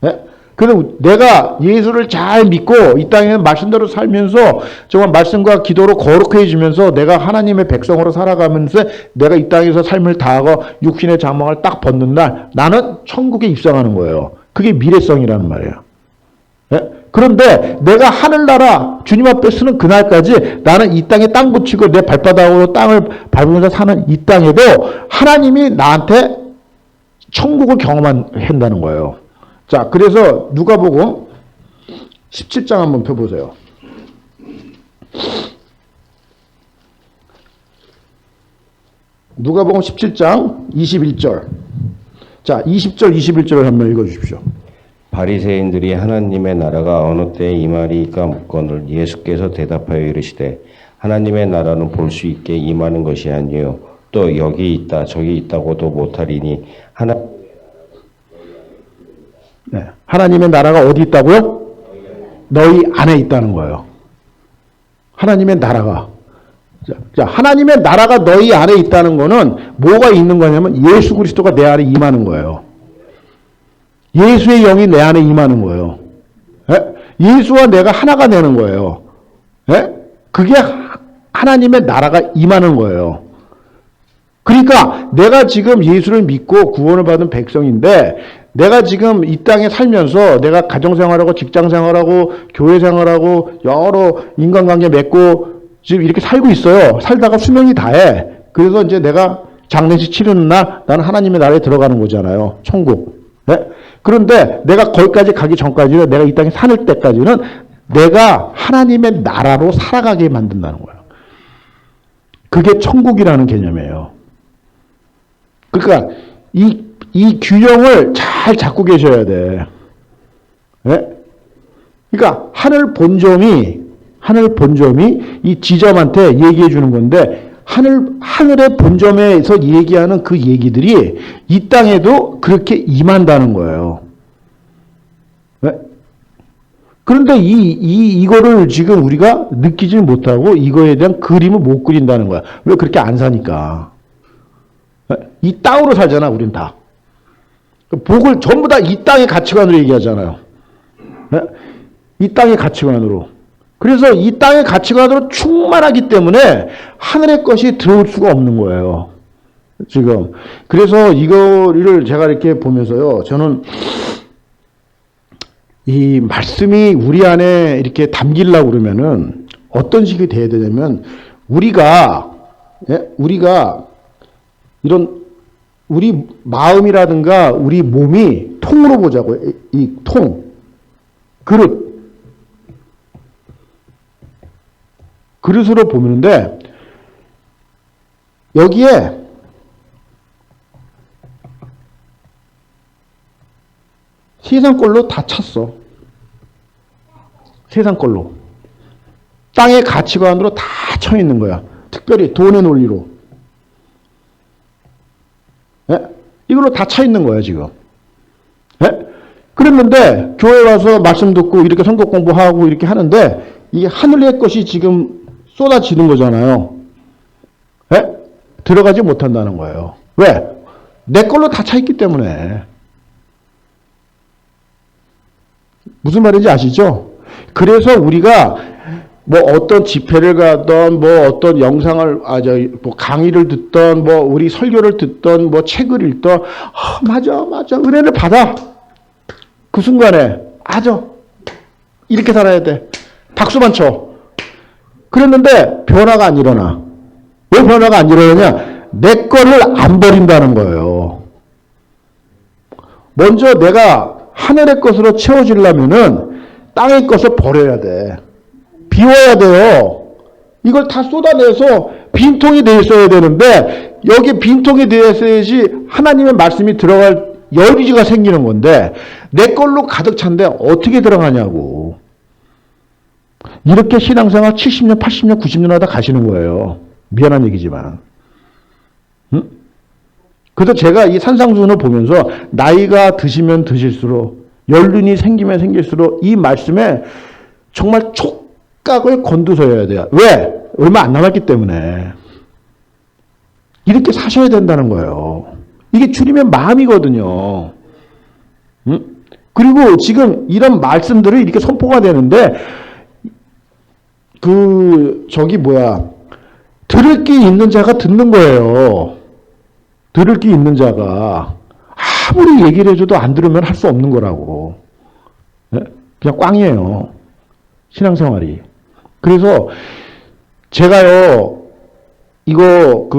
네? 그래서 내가 예수를 잘 믿고 이 땅에 말씀대로 살면서 정말 말씀과 기도로 거룩해지면서 내가 하나님의 백성으로 살아가면서 내가 이 땅에서 삶을 다하고 육신의 장막을 딱 벗는 날 나는 천국에 입성하는 거예요. 그게 미래성이라는 말이에요. 네? 그런데 내가 하늘나라 주님 앞에 서는 그날까지 나는 이 땅에 땅 붙이고 내 발바닥으로 땅을 밟으면서 사는 이 땅에도 하나님이 나한테 천국을 경험한다는 거예요. 자, 그래서 누가복음 17장 한번 펴보세요. 누가복음 17장 21절. 자, 20절, 21절을 한번 읽어주십시오. 바리새인들이 하나님의 나라가 어느 때에 임하리까 묻거늘 예수께서 대답하여 이르시되 하나님의 나라는 볼 수 있게 임하는 것이 아니요 또 여기 있다 저기 있다고도 못하리니 네. 하나님의 나라가 어디 있다고요? 너희 안에 있다는 거예요. 하나님의 나라가. 자, 하나님의 나라가 너희 안에 있다는 거는 뭐가 있는 거냐면 예수 그리스도가 내 안에 임하는 거예요. 예수의 영이 내 안에 임하는 거예요. 예? 예수와 내가 하나가 되는 거예요. 예? 그게 하나님의 나라가 임하는 거예요. 그러니까 내가 지금 예수를 믿고 구원을 받은 백성인데 내가 지금 이 땅에 살면서 내가 가정생활하고 직장생활하고 교회생활하고 여러 인간관계 맺고 지금 이렇게 살고 있어요. 살다가 수명이 다해. 그래서 이제 내가 장례식 치르는 날 나는 하나님의 나라에 들어가는 거잖아요. 천국. 네? 그런데 내가 거기까지 가기 전까지는 내가 이 땅에 사는 때까지는 내가 하나님의 나라로 살아가게 만든다는 거예요. 그게 천국이라는 개념이에요. 그러니까 이 균형을 잘 잡고 계셔야 돼. 네? 그러니까 하늘 본점이 이 지점한테 얘기해 주는 건데 하늘의 본점에서 얘기하는 그 얘기들이 이 땅에도 그렇게 임한다는 거예요. 네? 그런데 이거를 지금 우리가 느끼지 못하고 이거에 대한 그림을 못 그린다는 거야. 왜 그렇게 안 사니까. 이 땅으로 살잖아, 우린 다. 복을 전부 다 이 땅의 가치관으로 얘기하잖아요. 이 땅의 가치관으로. 그래서 이 땅의 가치관으로 충만하기 때문에 하늘의 것이 들어올 수가 없는 거예요. 지금. 그래서 이거를 제가 이렇게 보면서요, 저는 이 말씀이 우리 안에 이렇게 담기려고 그러면은 어떤 식이 돼야 되냐면, 우리가 이런 우리 마음이라든가 우리 몸이 통으로 보자고요. 이 통. 그릇으로 보는데, 여기에 세상 걸로 다 찼어. 세상 걸로. 땅의 가치관으로 다 쳐 있는 거야. 특별히 돈의 논리로. 예? 이걸로 다 차 있는 거야, 지금. 예? 그랬는데, 교회 와서 말씀 듣고 이렇게 성경 공부하고 이렇게 하는데, 이게 하늘의 것이 지금 쏟아지는 거잖아요. 예? 들어가지 못한다는 거예요. 왜? 내 걸로 다 차 있기 때문에. 무슨 말인지 아시죠? 그래서 우리가 뭐 어떤 집회를 가던 뭐 어떤 영상을 뭐 강의를 듣던 뭐 우리 설교를 듣던 뭐 책을 읽던 맞아 은혜를 받아. 그 순간에 이렇게 살아야 돼. 박수만 쳐. 그랬는데 변화가 안 일어나. 왜 변화가 안 일어나냐? 내 거를 안 버린다는 거예요. 먼저 내가 하늘의 것으로 채워지려면은 땅의 것을 버려야 돼. 비워야 돼요. 이걸 다 쏟아내서 빈통이 돼 있어야 되는데, 여기 빈통이 되어 있어야지 하나님의 말씀이 들어갈 여지가 생기는 건데, 내 걸로 가득 찬데 어떻게 들어가냐고. 이렇게 신앙생활 70년, 80년, 90년 하다 가시는 거예요. 미안한 얘기지만. 응? 그래서 제가 이 산상수훈을 보면서 나이가 드시면 드실수록, 연륜이 생기면 생길수록 이 말씀에 정말 촉각을 곤두서야 돼요. 왜? 얼마 안 남았기 때문에. 이렇게 사셔야 된다는 거예요. 이게 주님의 마음이거든요. 응? 그리고 지금 이런 말씀들이 이렇게 선포가 되는데, 들을 기 있는 자가 듣는 거예요. 들을 기 있는 자가. 아무리 얘기를 해줘도 안 들으면 할 수 없는 거라고. 네? 그냥 꽝이에요. 신앙생활이. 그래서 제가요, 이거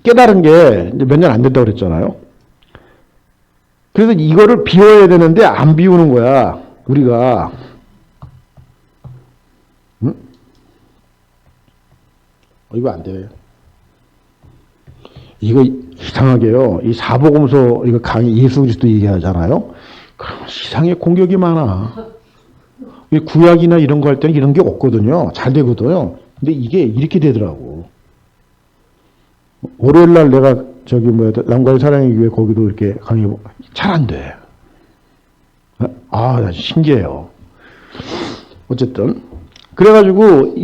깨달은 게 몇 년 안 된다고 그랬잖아요. 그래서 이거를 비워야 되는데 안 비우는 거야, 우리가. 응? 이거 안 돼요. 이거 이상하게요. 이 사복음서 이거 강의 예수 그리스도 얘기하잖아요. 그럼 이상하게 공격이 많아. 구약이나 이런 거 할 때는 이런 게 없거든요. 잘 되거든요. 근데 이게 이렇게 되더라고. 월요일 날 내가 남과의 사랑의 교회 거기도 이렇게 강의 잘 안 돼. 신기해요. 어쨌든 그래가지고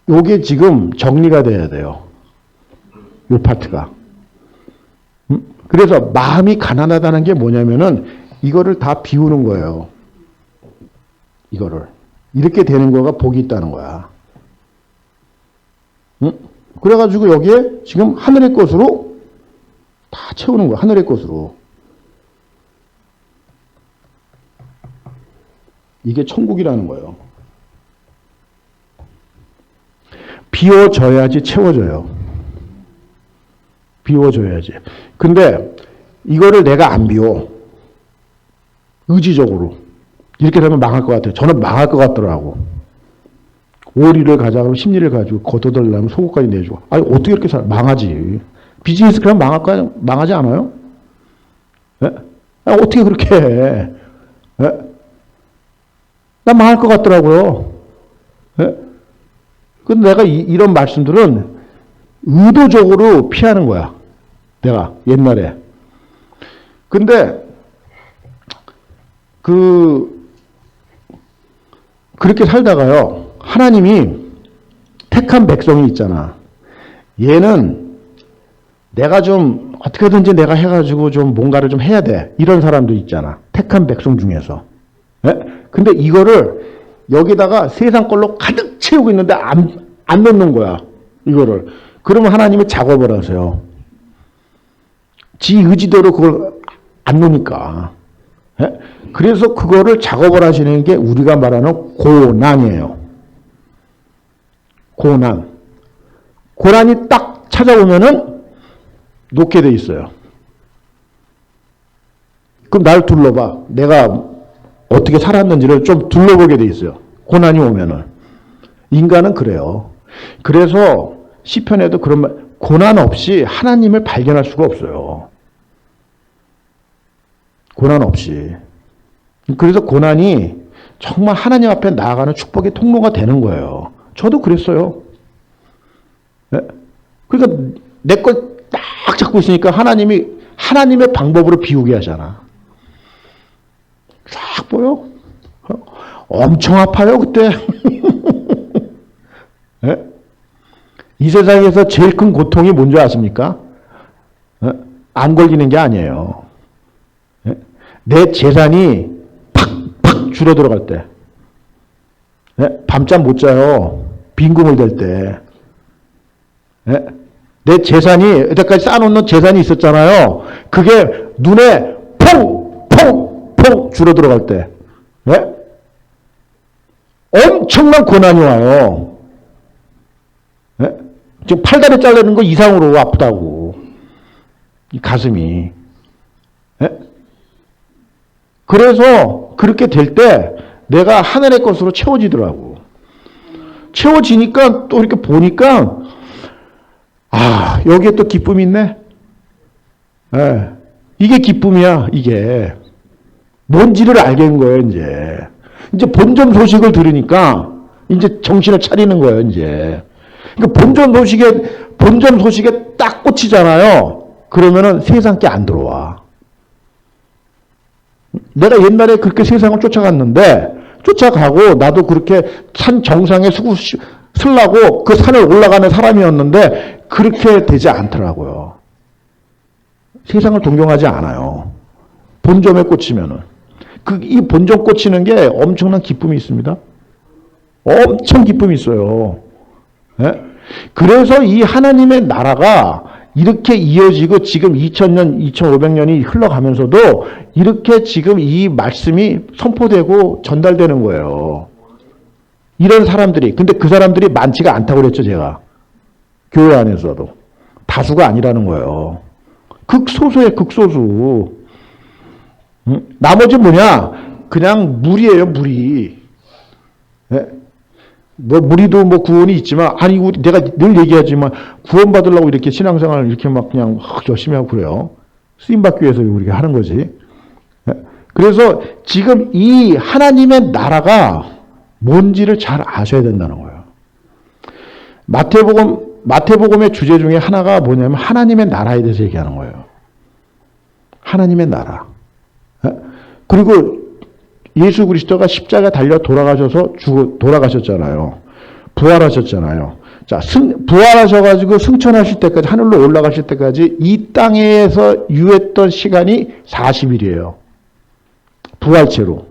요게 지금 정리가 돼야 돼요. 요 파트가. 그래서 마음이 가난하다는 게 뭐냐면은 이거를 다 비우는 거예요. 이거를. 이렇게 되는 거가 복이 있다는 거야. 그래가지고 여기에 지금 하늘의 것으로 다 채우는 거야. 하늘의 것으로. 이게 천국이라는 거예요. 비워져야지 채워져요. 비워줘야지. 근데 이거를 내가 안 비워. 의지적으로. 이렇게 되면 망할 것 같아요. 저는 망할 것 같더라고. 오리를 가자 그러면 심리를 가지고 걷어들려면 속옷까지 내주고. 어떻게 이렇게 망하지. 비즈니스 그럼 망하지 않아요? 네? 어떻게 그렇게 해. 네? 난 망할 것 같더라고요. 네? 근데 내가 이런 말씀들은 의도적으로 피하는 거야. 내가 옛날에. 근데 그렇게 살다가요. 하나님이 택한 백성이 있잖아. 얘는 내가 좀 어떻게든지 내가 해가지고 좀 뭔가를 좀 해야 돼. 이런 사람도 있잖아. 택한 백성 중에서. 네? 근데 이거를 여기다가 세상 걸로 가득 채우고 있는데 안 넣는 거야. 이거를. 그러면 하나님이 작업을 하세요. 지 의지대로 그걸 안 놓으니까. 예? 그래서 그거를 작업을 하시는 게 우리가 말하는 고난이에요. 고난. 고난이 딱 찾아오면은 놓게 돼 있어요. 그럼 날 둘러봐. 내가 어떻게 살았는지를 좀 둘러보게 돼 있어요. 고난이 오면은. 인간은 그래요. 그래서 시편에도 그런 말, 고난 없이 하나님을 발견할 수가 없어요. 고난 없이. 그래서 고난이 정말 하나님 앞에 나아가는 축복의 통로가 되는 거예요. 저도 그랬어요. 네? 그러니까 내 걸 딱 잡고 있으니까 하나님이 하나님의 방법으로 비우게 하잖아. 싹 보여? 엄청 아파요 그때. 네? 이 세상에서 제일 큰 고통이 뭔지 아십니까? 네? 안 걸리는 게 아니에요. 네? 내 재산이 팍팍 줄어들어갈 때. 네? 밤잠 못 자요. 빈궁을 댈 때. 네? 내 재산이, 여태까지 쌓아놓는 재산이 있었잖아요. 그게 눈에 퐁 줄어들어갈 때. 네? 엄청난 고난이 와요. 네? 지금 팔다리 자르는 거 이상으로 아프다고. 이 가슴이. 네? 그래서 그렇게 될 때 내가 하늘의 것으로 채워지더라고. 채워지니까 또 이렇게 보니까 아, 여기에 또 기쁨이 있네. 네. 이게 기쁨이야, 이게. 뭔지를 알게 된 거예요, 이제. 이제 본전 소식을 들으니까 이제 정신을 차리는 거예요, 이제. 그러니까 본전 소식에 딱 꽂히잖아요. 그러면은 세상 게 안 들어와. 내가 옛날에 그렇게 세상을 쫓아가고 나도 그렇게 산 정상에 쓰려고 그 산을 올라가는 사람이었는데 그렇게 되지 않더라고요. 세상을 동경하지 않아요. 본점에 꽂히면은. 이 본점 꽂히는 게 엄청난 기쁨이 있습니다. 엄청 기쁨이 있어요. 네? 그래서 이 하나님의 나라가 이렇게 이어지고 지금 2000년, 2500년이 흘러가면서도 이렇게 지금 이 말씀이 선포되고 전달되는 거예요. 이런 사람들이. 근데 그 사람들이 많지가 않다고 그랬죠, 제가. 교회 안에서도. 다수가 아니라는 거예요. 극소수예요, 극소수. 나머지 뭐냐? 그냥 무리예요, 무리. 네? 뭐 무리도 뭐 구원이 있지만 아니 내가 늘 얘기하지만 구원 받으려고 이렇게 신앙생활을 이렇게 막 그냥 열심히 하고 그래요. 쓰임 받기 위해서 우리가 하는 거지. 네? 그래서 지금 이 하나님의 나라가 뭔지를 잘 아셔야 된다는 거예요. 마태복음의 주제 중에 하나가 뭐냐면 하나님의 나라에 대해서 얘기하는 거예요. 하나님의 나라. 그리고 예수 그리스도가 십자가 달려 돌아가셨잖아요. 부활하셨잖아요. 자, 부활하셔가지고 승천하실 때까지, 하늘로 올라가실 때까지 이 땅에서 유했던 시간이 40일이에요. 부활체로.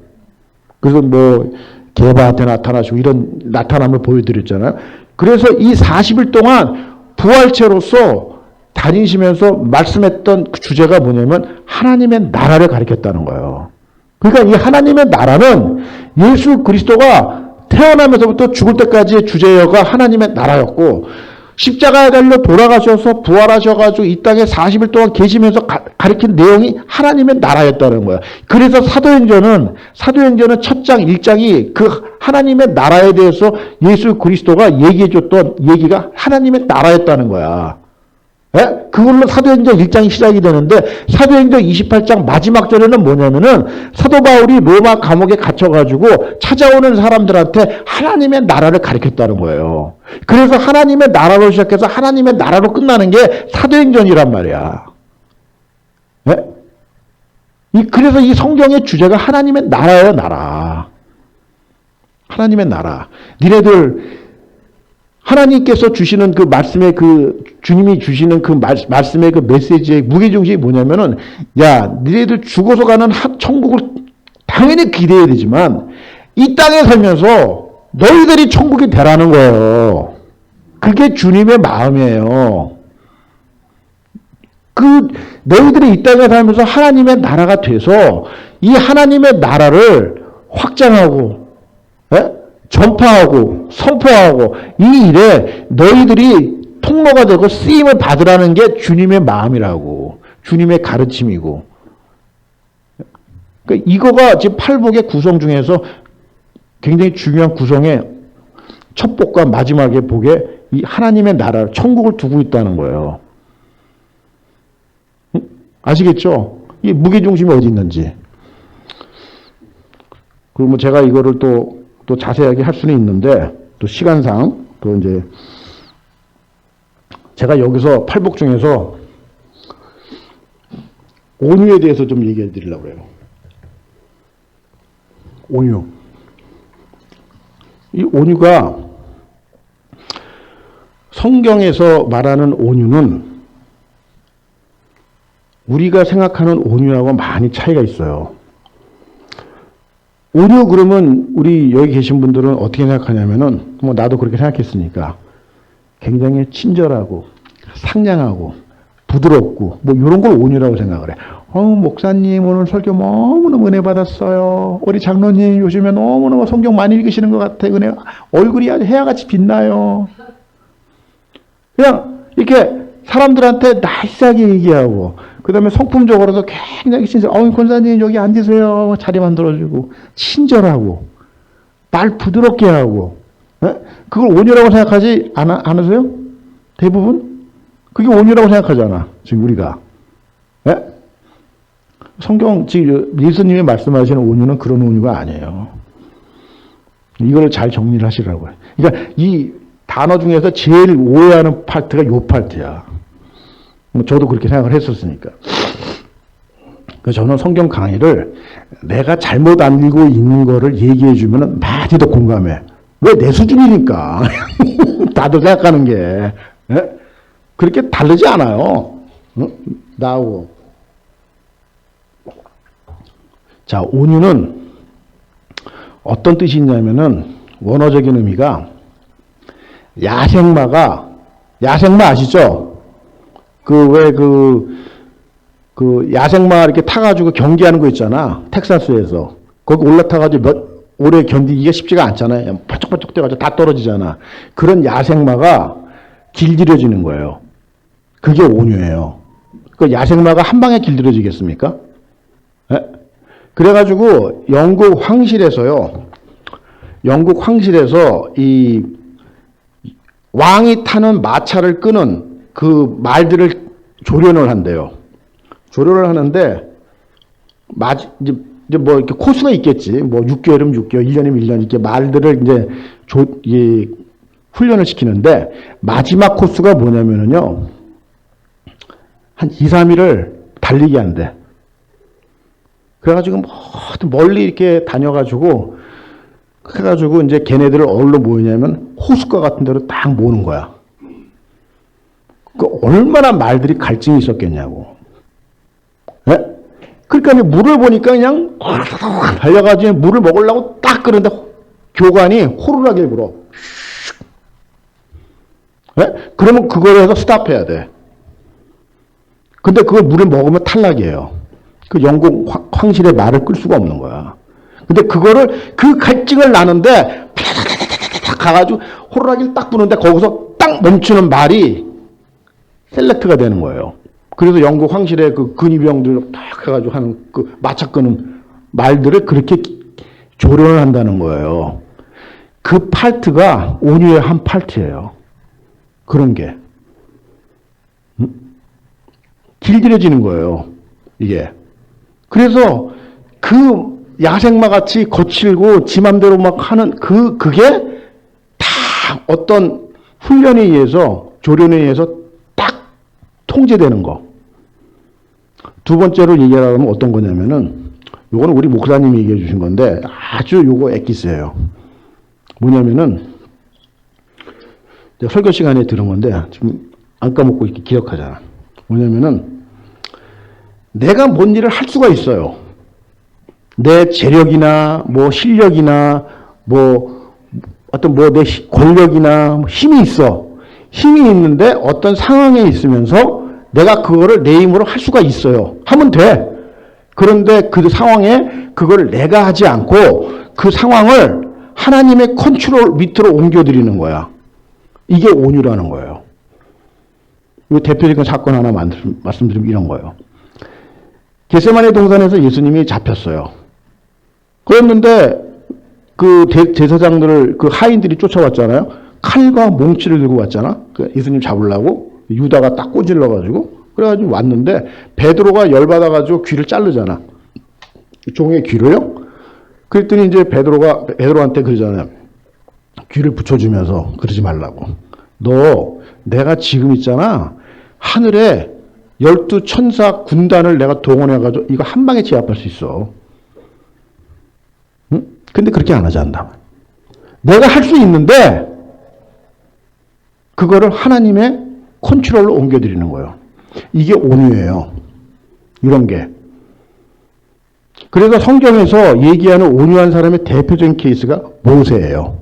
그래서 뭐, 게바한테 나타나시고 이런 나타남을 보여드렸잖아요. 그래서 이 40일 동안 부활체로서 다니시면서 말씀했던 그 주제가 뭐냐면 하나님의 나라를 가리켰다는 거예요. 그러니까 이 하나님의 나라는 예수 그리스도가 태어나면서부터 죽을 때까지의 주제가 하나님의 나라였고 십자가에 달려 돌아가셔서 부활하셔가지고 이 땅에 40일 동안 계시면서 가리킨 내용이 하나님의 나라였다는 거예요. 그래서 사도행전은 첫 장 1장이 그 하나님의 나라에 대해서 예수 그리스도가 얘기해줬던 얘기가 하나님의 나라였다는 거야. 예? 그걸로 사도행전 1장이 시작이 되는데 사도행전 28장 마지막 절에는 뭐냐면은 사도 바울이 로마 감옥에 갇혀가지고 찾아오는 사람들한테 하나님의 나라를 가르쳤다는 거예요. 그래서 하나님의 나라로 시작해서 하나님의 나라로 끝나는 게 사도행전이란 말이야. 예? 그래서 이 성경의 주제가 하나님의 나라예요, 나라. 하나님의 나라. 니네들 하나님께서 주시는 그 말씀의 주님이 주시는 그 말씀의 그 메시지의 무게중심이 뭐냐면은, 야, 니네들 죽어서 가는 천국을 당연히 기대해야 되지만, 이 땅에 살면서 너희들이 천국이 되라는 거예요. 그게 주님의 마음이에요. 그 너희들이 이 땅에 살면서 하나님의 나라가 돼서 이 하나님의 나라를 확장하고 전파하고 선포하고 이 일에 너희들이 통로가 되고 쓰임을 받으라는 게 주님의 마음이라고, 주님의 가르침이고. 그러니까 이거가 지금 팔복의 구성 중에서 굉장히 중요한 구성의 첫 복과 마지막의 복에 이 하나님의 나라, 천국을 두고 있다는 거예요. 아시겠죠? 이 무게중심이 어디 있는지. 그리고 뭐 제가 이거를 또 자세하게 할 수는 있는데, 또 시간상, 또 이제, 제가 여기서 팔복 중에서 온유에 대해서 좀 얘기해 드리려고 해요. 온유. 이 온유가 성경에서 말하는 온유는 우리가 생각하는 온유하고 많이 차이가 있어요. 온유 그러면 우리 여기 계신 분들은 어떻게 생각하냐면은, 뭐 나도 그렇게 생각했으니까 굉장히 친절하고 상냥하고 부드럽고 뭐 이런 걸 온유라고 생각을 해. 목사님 오늘 설교 너무너무 은혜 받았어요. 우리 장로님 요즘에 너무너무 성경 많이 읽으시는 것 같아. 은혜, 얼굴이 아주 해야같이 빛나요. 그냥 이렇게 사람들한테 나이스하게 얘기하고, 그 다음에 성품적으로도 굉장히 친절. 권사님 여기 앉으세요. 자리 만들어주고, 친절하고, 말 부드럽게 하고, 그걸 온유라고 생각하지 않으세요? 대부분? 그게 온유라고 생각하잖아, 지금 우리가. 성경, 지금 예수님이 말씀하시는 온유는 그런 온유가 아니에요. 이걸 잘 정리를 하시라고요. 그러니까 이 단어 중에서 제일 오해하는 파트가 요 파트야. 저도 그렇게 생각을 했었으니까. 그래서 저는 성경 강의를 내가 잘못 안 읽고 있는 거를 얘기해 주면 많이 더 공감해. 왜? 내 수준이니까. 다들 생각하는 게. 그렇게 다르지 않아요. 나하고. 자, 온유는 어떤 뜻이 있냐면은, 원어적인 의미가 야생마 아시죠? 야생마 이렇게 타가지고 경기하는 거 있잖아. 텍사스에서. 거기 올라타가지고 오래 견디기가 쉽지가 않잖아요. 바짝바짝 돼가지고 다 떨어지잖아. 그런 야생마가 길들여지는 거예요. 그게 온유예요. 그 야생마가 한 방에 길들여지겠습니까? 그래가지고 영국 황실에서 이 왕이 타는 마차를 끄는 그 말들을 조련을 한대요. 조련을 하는데, 이제 뭐 이렇게 코스가 있겠지. 뭐 6개월이면 6개월, 1년이면 1년, 이렇게 말들을 이제 훈련을 시키는데, 마지막 코스가 뭐냐면은요, 한 2, 3일을 달리게 한대. 그래가지고 멀리 이렇게 다녀가지고, 해가지고 이제 걔네들을 어디로 모이냐면 호숫가 같은 데로 딱 모으는 거야. 그 얼마나 말들이 갈증이 있었겠냐고. 그러니까 물을 보니까 그냥 달려가지고 물을 먹으려고 딱 그런데 교관이 호루라기를 불어. 그러면 그걸 해서 스탑해야 돼. 근데 그걸 물을 먹으면 탈락이에요. 그 영국 황실의 말을 끌 수가 없는 거야. 근데 그 갈증을 나는데 가가지고 호루라기를 딱 부는데 거기서 딱 멈추는 말이 셀렉트가 되는 거예요. 그래서 영국 황실의 그 근위병들 딱 해가지고 하는 그 마차 끄는 말들을 그렇게 조련을 한다는 거예요. 그 파트가 온유의 한 파트예요. 그런 게. 길들여지는 거예요. 이게. 그래서 그 야생마 같이 거칠고 지 맘대로 막 하는 그게 다 어떤 훈련에 의해서, 조련에 의해서 딱 통제되는 거. 두 번째로 얘기하면 어떤 거냐면은, 요거는 우리 목사님이 얘기해 주신 건데 아주 요거 엑기스예요. 뭐냐면은, 설교 시간에 들은 건데 지금 안 까먹고 이렇게 기억하잖아. 뭐냐면은, 내가 뭔 일을 할 수가 있어요. 내 재력이나 뭐 실력이나 뭐 어떤 뭐 내 권력이나 힘이 있어. 힘이 있는데 어떤 상황에 있으면서 내가 그거를 내 힘으로 할 수가 있어요. 하면 돼. 그런데 그 상황에 그걸 내가 하지 않고 그 상황을 하나님의 컨트롤 밑으로 옮겨드리는 거야. 이게 온유라는 거예요. 이 대표적인 사건 하나 말씀드리면 이런 거예요. 겟세마네 동산에서 예수님이 잡혔어요. 그랬는데 그 제사장들을 그 하인들이 쫓아왔잖아요. 칼과 몽치를 들고 왔잖아. 그 예수님 잡으려고 유다가 딱 꼬질러가지고 그래가지고 왔는데 베드로가 열받아가지고 귀를 자르잖아. 종의 귀를요. 그랬더니 이제 베드로한테 그러잖아요. 귀를 붙여주면서 그러지 말라고. 너 내가 지금 있잖아. 하늘에 12천사 군단을 내가 동원해가지고 이거 한 방에 제압할 수 있어. 응? 근데 그렇게 안 하지 않나. 내가 할 수 있는데 그거를 하나님의 컨트롤로 옮겨드리는 거예요. 이게 온유예요. 이런 게. 그래서 성경에서 얘기하는 온유한 사람의 대표적인 케이스가 모세예요.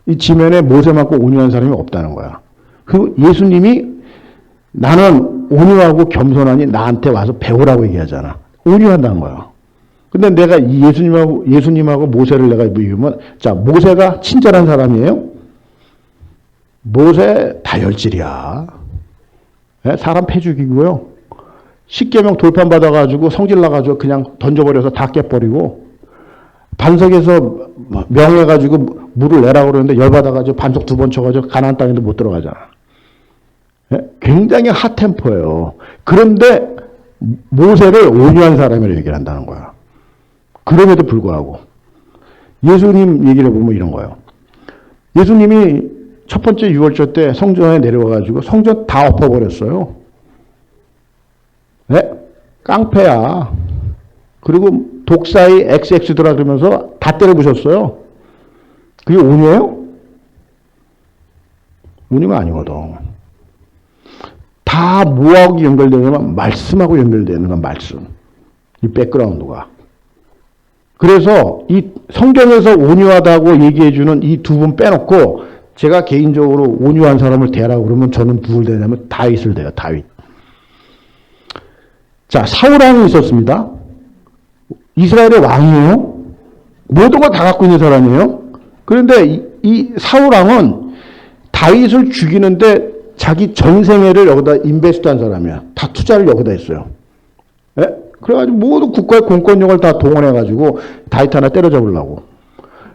이 지면에 모세만큼 온유한 사람이 없다는 거야. 그 예수님이 나는 온유하고 겸손하니 나한테 와서 배우라고 얘기하잖아. 온유한다는 거야. 근데 내가 이 예수님하고 모세를 내가 비교하면, 자, 모세가 친절한 사람이에요? 모세 다혈질이야. 사람 패 죽이고요. 십계명 돌판 받아가지고 성질 나가지고 그냥 던져버려서 다 깨버리고 반석에서 명해가지고 물을 내라고 그러는데 열받아가지고 반석 2번 쳐가지고 가나안 땅에도 못 들어가잖아. 굉장히 핫템포예요. 그런데 모세를 온유한 사람이라고 얘기를 한다는 거야. 그럼에도 불구하고 예수님 얘기를 보면 이런 거예요. 예수님이 첫 번째 유월절 때 성전에 내려와가지고 성전 다 엎어버렸어요. 네? 깡패야. 그리고 독사의 XX더라 그러면서 다 때려부셨어요. 그게 온유예요? 온유가 아니거든. 다 뭐하고 연결되냐면 말씀하고 연결되는 건 말씀. 이 백그라운드가. 그래서 이 성경에서 온유하다고 얘기해주는 이 2분 빼놓고 제가 개인적으로 온유한 사람을 대라고 그러면 저는 누굴 대냐면 다윗을 대요. 다윗. 자, 사울왕이 있었습니다. 이스라엘의 왕이에요. 모든 걸 다 갖고 있는 사람이에요. 그런데 이 사울왕은 다윗을 죽이는데 자기 전생애를 여기다 인베스트한 사람이야. 다 투자를 여기다 했어요. 예? 그래가지고 모든 국가의 공권력을 다 동원해가지고 다윗 하나 때려잡으려고.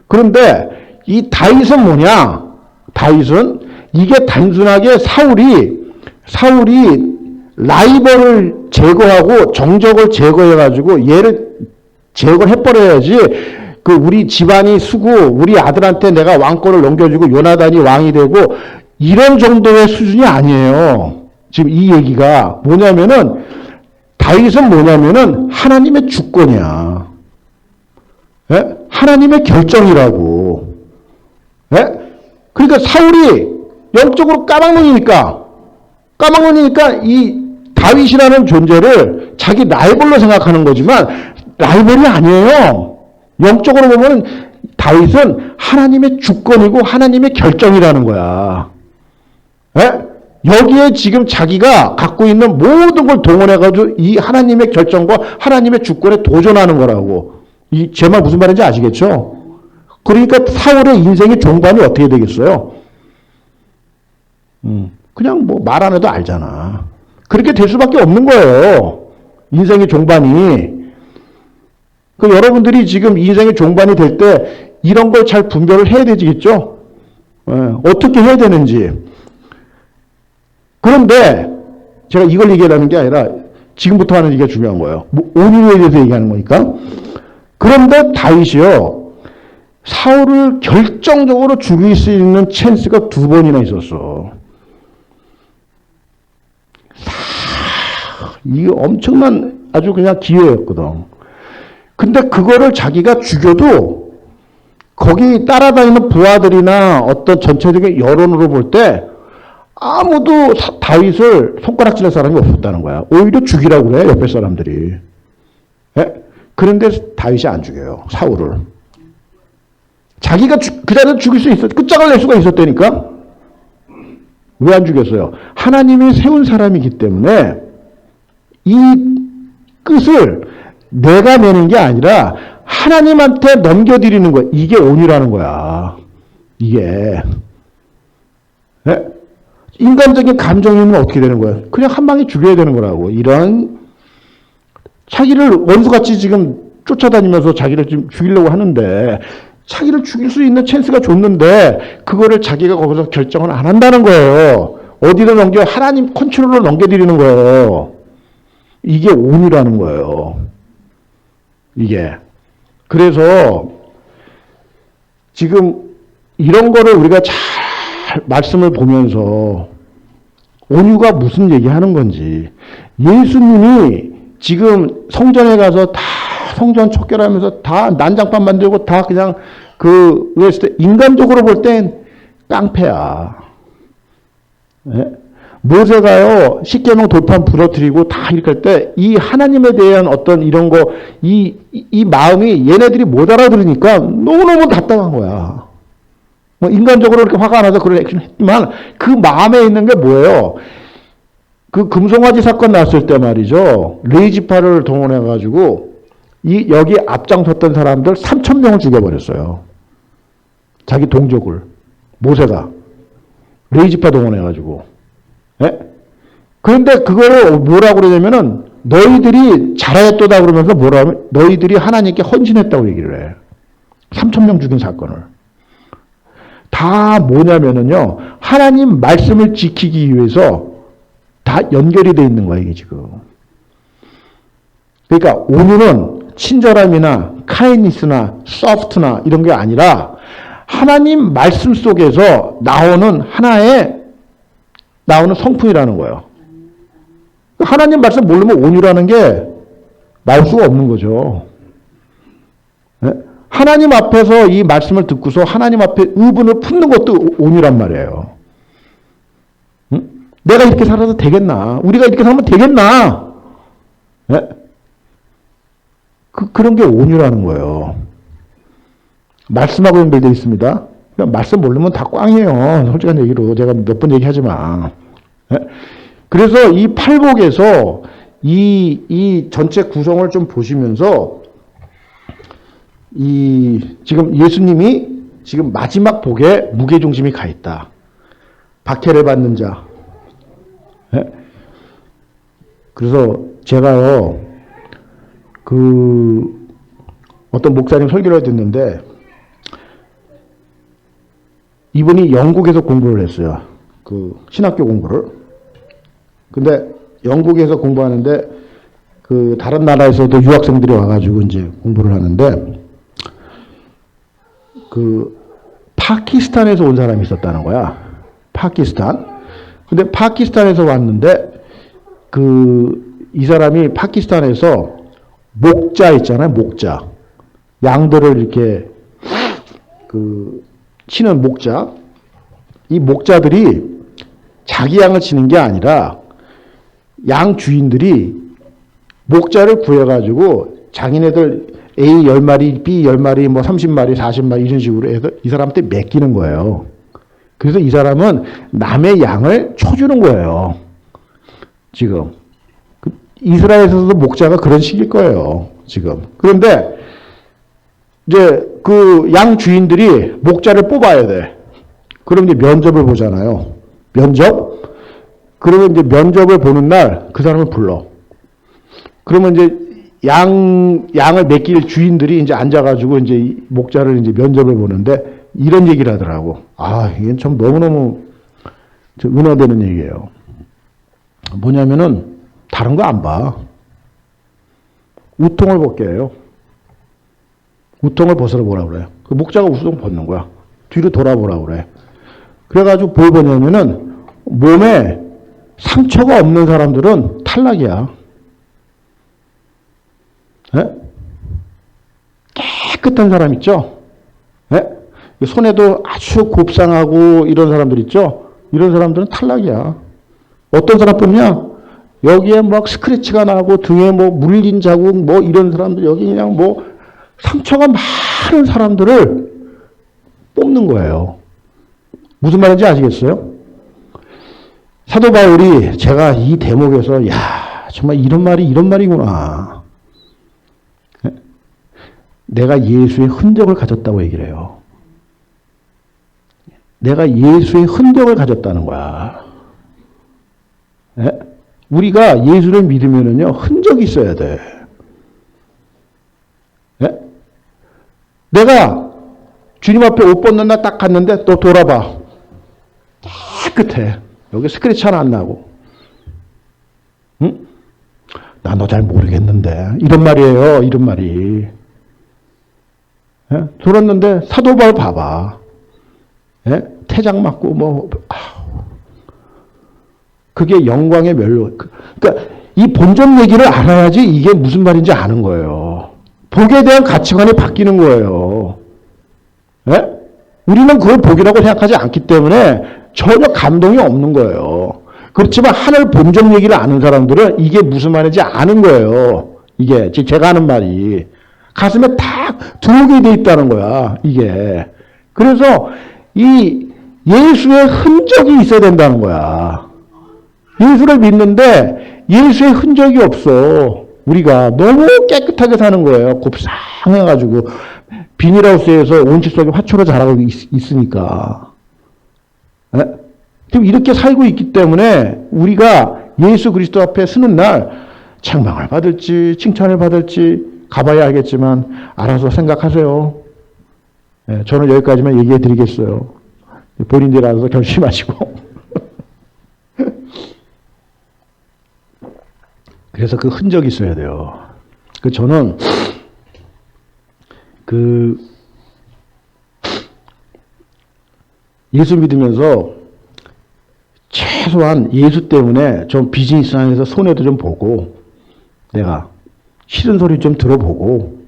그런데 이 다윗은 뭐냐? 다윗은 이게 단순하게 사울이 라이벌을 제거하고 정적을 제거해가지고 얘를 제거를 해버려야지 그 우리 집안이 쓰고 우리 아들한테 내가 왕권을 넘겨주고 요나단이 왕이 되고 이런 정도의 수준이 아니에요. 지금 이 얘기가 뭐냐면은 다윗은 뭐냐면은 하나님의 주권이야. 예? 하나님의 결정이라고. 예? 그러니까 사울이 영적으로 까막눈이니까 이 다윗이라는 존재를 자기 라이벌로 생각하는 거지만 라이벌이 아니에요. 영적으로 보면 다윗은 하나님의 주권이고 하나님의 결정이라는 거야. 예? 여기에 지금 자기가 갖고 있는 모든 걸 동원해가지고 이 하나님의 결정과 하나님의 주권에 도전하는 거라고. 제 말 무슨 말인지 아시겠죠? 그러니까 사울의 인생의 종반이 어떻게 되겠어요? 그냥 뭐 말 안 해도 알잖아. 그렇게 될 수밖에 없는 거예요. 인생의 종반이. 그 여러분들이 지금 인생의 종반이 될 때 이런 걸 잘 분별을 해야 되겠죠? 어떻게 해야 되는지. 그런데 제가 이걸 얘기하는 게 아니라 지금부터 하는 얘기가 중요한 거예요. 온유에 대해서 얘기하는 거니까. 그런데 다윗이요. 사울을 결정적으로 죽일 수 있는 찬스가 2번이나 있었어. 이게 엄청난 아주 그냥 기회였거든. 근데 그거를 자기가 죽여도 거기 따라다니는 부하들이나 어떤 전체적인 여론으로 볼 때 아무도 다윗을 손가락질할 사람이 없었다는 거야. 오히려 죽이라고 그래, 옆에 사람들이. 예? 그런데 다윗이 안 죽여요, 사울을. 자기가 그 자리에서 죽일 수 있었, 끝장을 낼 수가 있었다니까? 왜 안 죽였어요? 하나님이 세운 사람이기 때문에 이 끝을 내가 내는 게 아니라 하나님한테 넘겨드리는 거야. 이게 온유라는 거야. 이게. 네? 인간적인 감정이면 어떻게 되는 거야? 그냥 한 방에 죽여야 되는 거라고. 이런 자기를 원수같이 지금 쫓아다니면서 자기를 지금 죽이려고 하는데 자기를 죽일 수 있는 찬스가 줬는데 그거를 자기가 거기서 결정을 안 한다는 거예요. 어디로 넘겨? 하나님 컨트롤로 넘겨드리는 거예요. 이게 온유라는 거예요. 이게. 그래서 지금 이런 거를 우리가 잘 말씀을 보면서 온유가 무슨 얘기하는 건지, 예수님이 지금 성전에 가서 다 성전 척결하면서 다 난장판 만들고 다 그냥 그랬을 때 인간적으로 볼 땐 깡패야. 네? 모세가요 십계명 돌판 부러뜨리고 다 이렇게 할 때 이 하나님에 대한 어떤 이런 거 이 마음이 얘네들이 못 알아들으니까 너무너무 답답한 거야. 뭐 인간적으로 이렇게 화가 나서 그런 액션을 했지만 그 마음에 있는 게 뭐예요? 그 금송아지 사건 났을 때 말이죠. 레이지파를 동원해 가지고 여기 앞장섰던 사람들 3,000명을 죽여버렸어요. 자기 동족을 모세가 레이지파 동원해 가지고. 예? 그런데 그거를 뭐라고 그러냐면은 너희들이 잘하였도다 그러면서 뭐라 하면 너희들이 하나님께 헌신했다고 얘기를 해. 3,000명 죽인 사건을. 다 뭐냐면은요. 하나님 말씀을 지키기 위해서 다 연결이 돼 있는 거야, 이게 지금. 그러니까 온유는 친절함이나 카인니스나 소프트나 이런 게 아니라 하나님 말씀 속에서 나오는 성품이라는 거예요. 하나님 말씀 모르면 온유라는 게 나올 수가 없는 거죠. 네? 하나님 앞에서 이 말씀을 듣고서 하나님 앞에 의분을 품는 것도 온유란 말이에요. 응? 내가 이렇게 살아도 되겠나? 우리가 이렇게 살면 되겠나? 네? 그런 게 온유라는 거예요. 말씀하고 연결되어 있습니다. 말씀 모르면 다 꽝이에요. 솔직한 얘기로 제가 몇 번 얘기하지만. 네? 그래서 이 팔복에서 이 전체 구성을 좀 보시면서 지금 예수님이 지금 마지막 복에 무게중심이 가 있다. 박해를 받는 자. 네? 그래서 제가요, 어떤 목사님 설교를 듣는데, 이분이 영국에서 공부를 했어요. 신학교 공부를. 근데 영국에서 공부하는데, 다른 나라에서도 유학생들이 와가지고 이제 공부를 하는데, 파키스탄에서 온 사람이 있었다는 거야. 파키스탄. 근데 파키스탄에서 왔는데, 이 사람이 파키스탄에서 목자 있잖아요, 목자. 양들을 이렇게, 치는 목자. 이 목자들이 자기 양을 치는 게 아니라, 양 주인들이 목자를 구해가지고 자기네들 A 10마리, B 10마리, 뭐 30마리, 40마리 이런 식으로 해서 이 사람한테 맡기는 거예요. 그래서 이 사람은 남의 양을 쳐주는 거예요. 지금. 이스라엘에서도 목자가 그런 식일 거예요. 지금. 그런데 이제 양 주인들이 목자를 뽑아야 돼. 그럼 이제 면접을 보잖아요. 면접? 그러면 이제 면접을 보는 날 그 사람을 불러. 그러면 이제 양을 맡길 주인들이 이제 앉아가지고 이제 목자를 이제 면접을 보는데 이런 얘기를 하더라고. 이건 참 너무너무 은화되는 얘기예요. 뭐냐면은 다른 거 안 봐. 우통을 벗게 해요. 우통을 벗으러 보라 그래요. 그 목자가 우통 벗는 거야. 뒤로 돌아보라 그래. 그래가지고 뭘 보냐면은 몸에 상처가 없는 사람들은 탈락이야. 네? 깨끗한 사람 있죠? 네? 손에도 아주 곱상하고 이런 사람들 있죠? 이런 사람들은 탈락이야. 어떤 사람뿐이냐? 여기에 막 스크래치가 나고 등에 뭐 물린 자국 뭐 이런 사람들 여기 그냥 뭐 상처가 많은 사람들을 뽑는 거예요. 무슨 말인지 아시겠어요? 사도 바울이 제가 이 대목에서 야 정말 이런 말이 이런 말이구나. 내가 예수의 흔적을 가졌다고 얘기를 해요. 내가 예수의 흔적을 가졌다는 거야. 예? 우리가 예수를 믿으면은요, 흔적이 있어야 돼. 예? 내가 주님 앞에 옷 벗는 날 딱 갔는데 또 돌아봐. 깨끗해. 여기 스크래치 하나 안 나고. 응? 나 너 잘 모르겠는데. 이런 말이에요. 이런 말이. 예? 들었는데 사도 바울 봐봐. 예? 태장 맞고 뭐 그게 영광의 멸로. 그러니까 이 본전 얘기를 알아야지 이게 무슨 말인지 아는 거예요. 복에 대한 가치관이 바뀌는 거예요. 예? 우리는 그걸 복이라고 생각하지 않기 때문에 전혀 감동이 없는 거예요. 그렇지만 하늘 본전 얘기를 아는 사람들은 이게 무슨 말인지 아는 거예요. 이게 제가 하는 말이 가슴에 탁 들어오게 돼 있다는 거야. 이게. 그래서 이 예수의 흔적이 있어야 된다는 거야. 예수를 믿는데 예수의 흔적이 없어. 우리가 너무 깨끗하게 사는 거예요. 곱상해가지고 비닐하우스에서 온실 속에 화초로 자라고 있으니까. 네? 지금 이렇게 살고 있기 때문에 우리가 예수 그리스도 앞에 서는 날 책망을 받을지 칭찬을 받을지 가봐야 알겠지만 알아서 생각하세요. 네, 저는 여기까지만 얘기해 드리겠어요. 본인들이 알아서 결심하시고. 그래서 그 흔적이 있어야 돼요. 저는 예수 믿으면서 최소한 예수 때문에 좀 비즈니스 상에서 손해도 좀 보고 내가 싫은 소리 좀 들어보고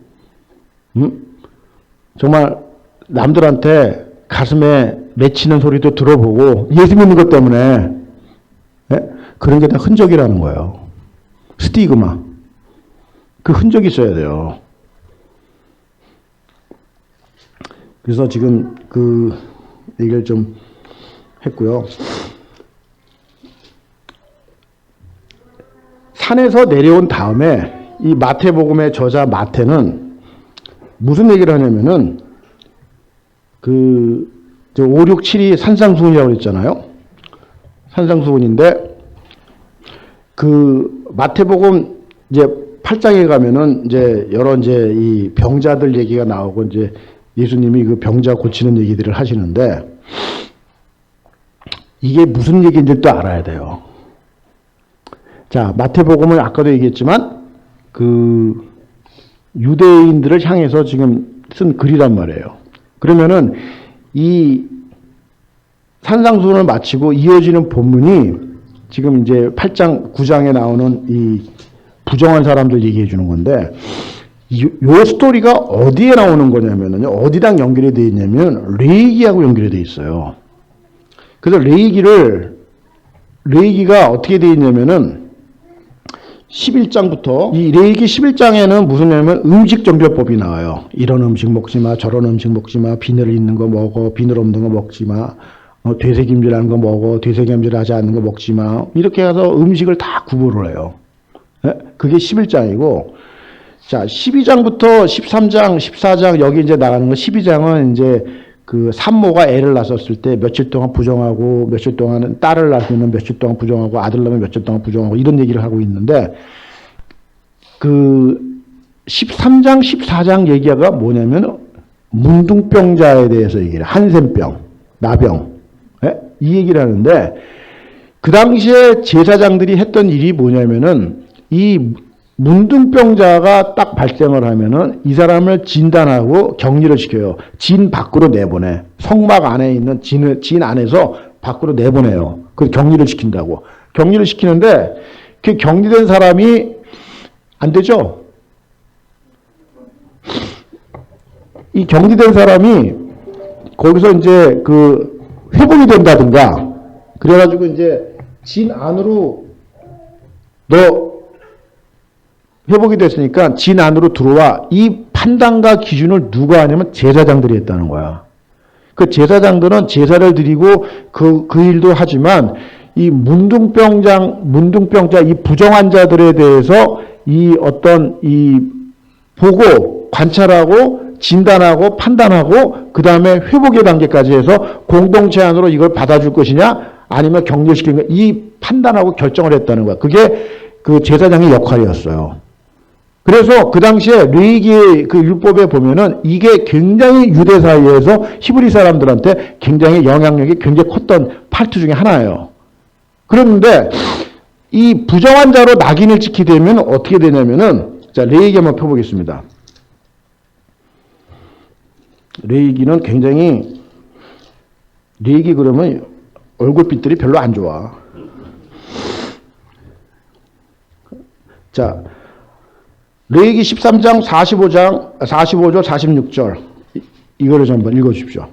정말 남들한테 가슴에 맺히는 소리도 들어보고 예수 믿는 것 때문에 그런 게 다 흔적이라는 거예요. 스티그마. 그 흔적이 있어야 돼요. 그래서 지금 그 얘기를 좀 했고요. 산에서 내려온 다음에 이 마태복음의 저자 마태는 무슨 얘기를 하냐면은 5, 6, 7이 산상수훈이라고 했잖아요. 산상수훈인데 마태복음 이제 8장에 가면은 이제 여러 이제 이 병자들 얘기가 나오고 이제 예수님이 그 병자 고치는 얘기들을 하시는데 이게 무슨 얘기인지 또 알아야 돼요. 자, 마태복음은 아까도 얘기했지만 그 유대인들을 향해서 지금 쓴 글이란 말이에요. 그러면은 이 산상수훈을 마치고 이어지는 본문이 지금 이제 8장, 9장에 나오는 이 부정한 사람들 얘기해 주는 건데 요 스토리가 어디에 나오는 거냐면요. 어디랑 연결이 되어 있냐면 레위기하고 연결이 되어 있어요. 그래서 레위기가 어떻게 되어 있냐면은 11장부터 이 레위기 11장에는 무슨 냐면 음식 정결법이 나와요. 이런 음식 먹지 마, 저런 음식 먹지 마, 비늘 있는 거 먹어, 비늘 없는 거 먹지 마, 되새김질하는 거 먹어, 되새김질하지 않는 거 먹지 마. 이렇게 해서 음식을 다 구분을 해요. 그게 11장이고, 자 12장부터 13장, 14장 여기 이제 나가는 거 12장은 이제 그 산모가 애를 낳았을 때 며칠 동안 부정하고 며칠 동안은 딸을 낳으면 며칠 동안 부정하고 아들 낳으면 며칠 동안 부정하고 이런 얘기를 하고 있는데 그 13장, 14장 얘기가 뭐냐면 문둥병자에 대해서 얘기를 한센병, 나병 이 얘기를 하는데 그 당시에 제사장들이 했던 일이 뭐냐면은 이 문둥병자가 딱 발생을 하면은 이 사람을 진단하고 격리를 시켜요. 진 밖으로 내보내. 성막 안에 있는 진 안에서 밖으로 내보내요. 그 격리를 시킨다고. 격리를 시키는데 그 격리된 사람이 안 되죠. 이 격리된 사람이 거기서 이제 그 회복이 된다든가 그래가지고 이제 진 안으로 너 회복이 됐으니까 진 안으로 들어와. 이 판단과 기준을 누가 하냐면 제사장들이 했다는 거야. 그 제사장들은 제사를 드리고 그 일도 하지만 이 문둥병자 이 부정환자들에 대해서 이 어떤 이 보고 관찰하고 진단하고 판단하고 그 다음에 회복의 단계까지 해서 공동체 안으로 이걸 받아줄 것이냐 아니면 격리시키는 거 이 판단하고 결정을 했다는 거야. 그게 그 제사장의 역할이었어요. 그래서 그 당시에 레위기의 그 율법에 보면은 이게 굉장히 유대 사이에서 히브리 사람들한테 굉장히 영향력이 굉장히 컸던 파트 중에 하나예요. 그런데 이 부정한 자로 낙인을 찍게 되면 어떻게 되냐면은 자, 레위기 한번 펴보겠습니다. 레위기는 굉장히 레위기 그러면 얼굴빛들이 별로 안 좋아. 자, 레위기 13장 45절 46절 이거를 좀 한번 읽어주십시오.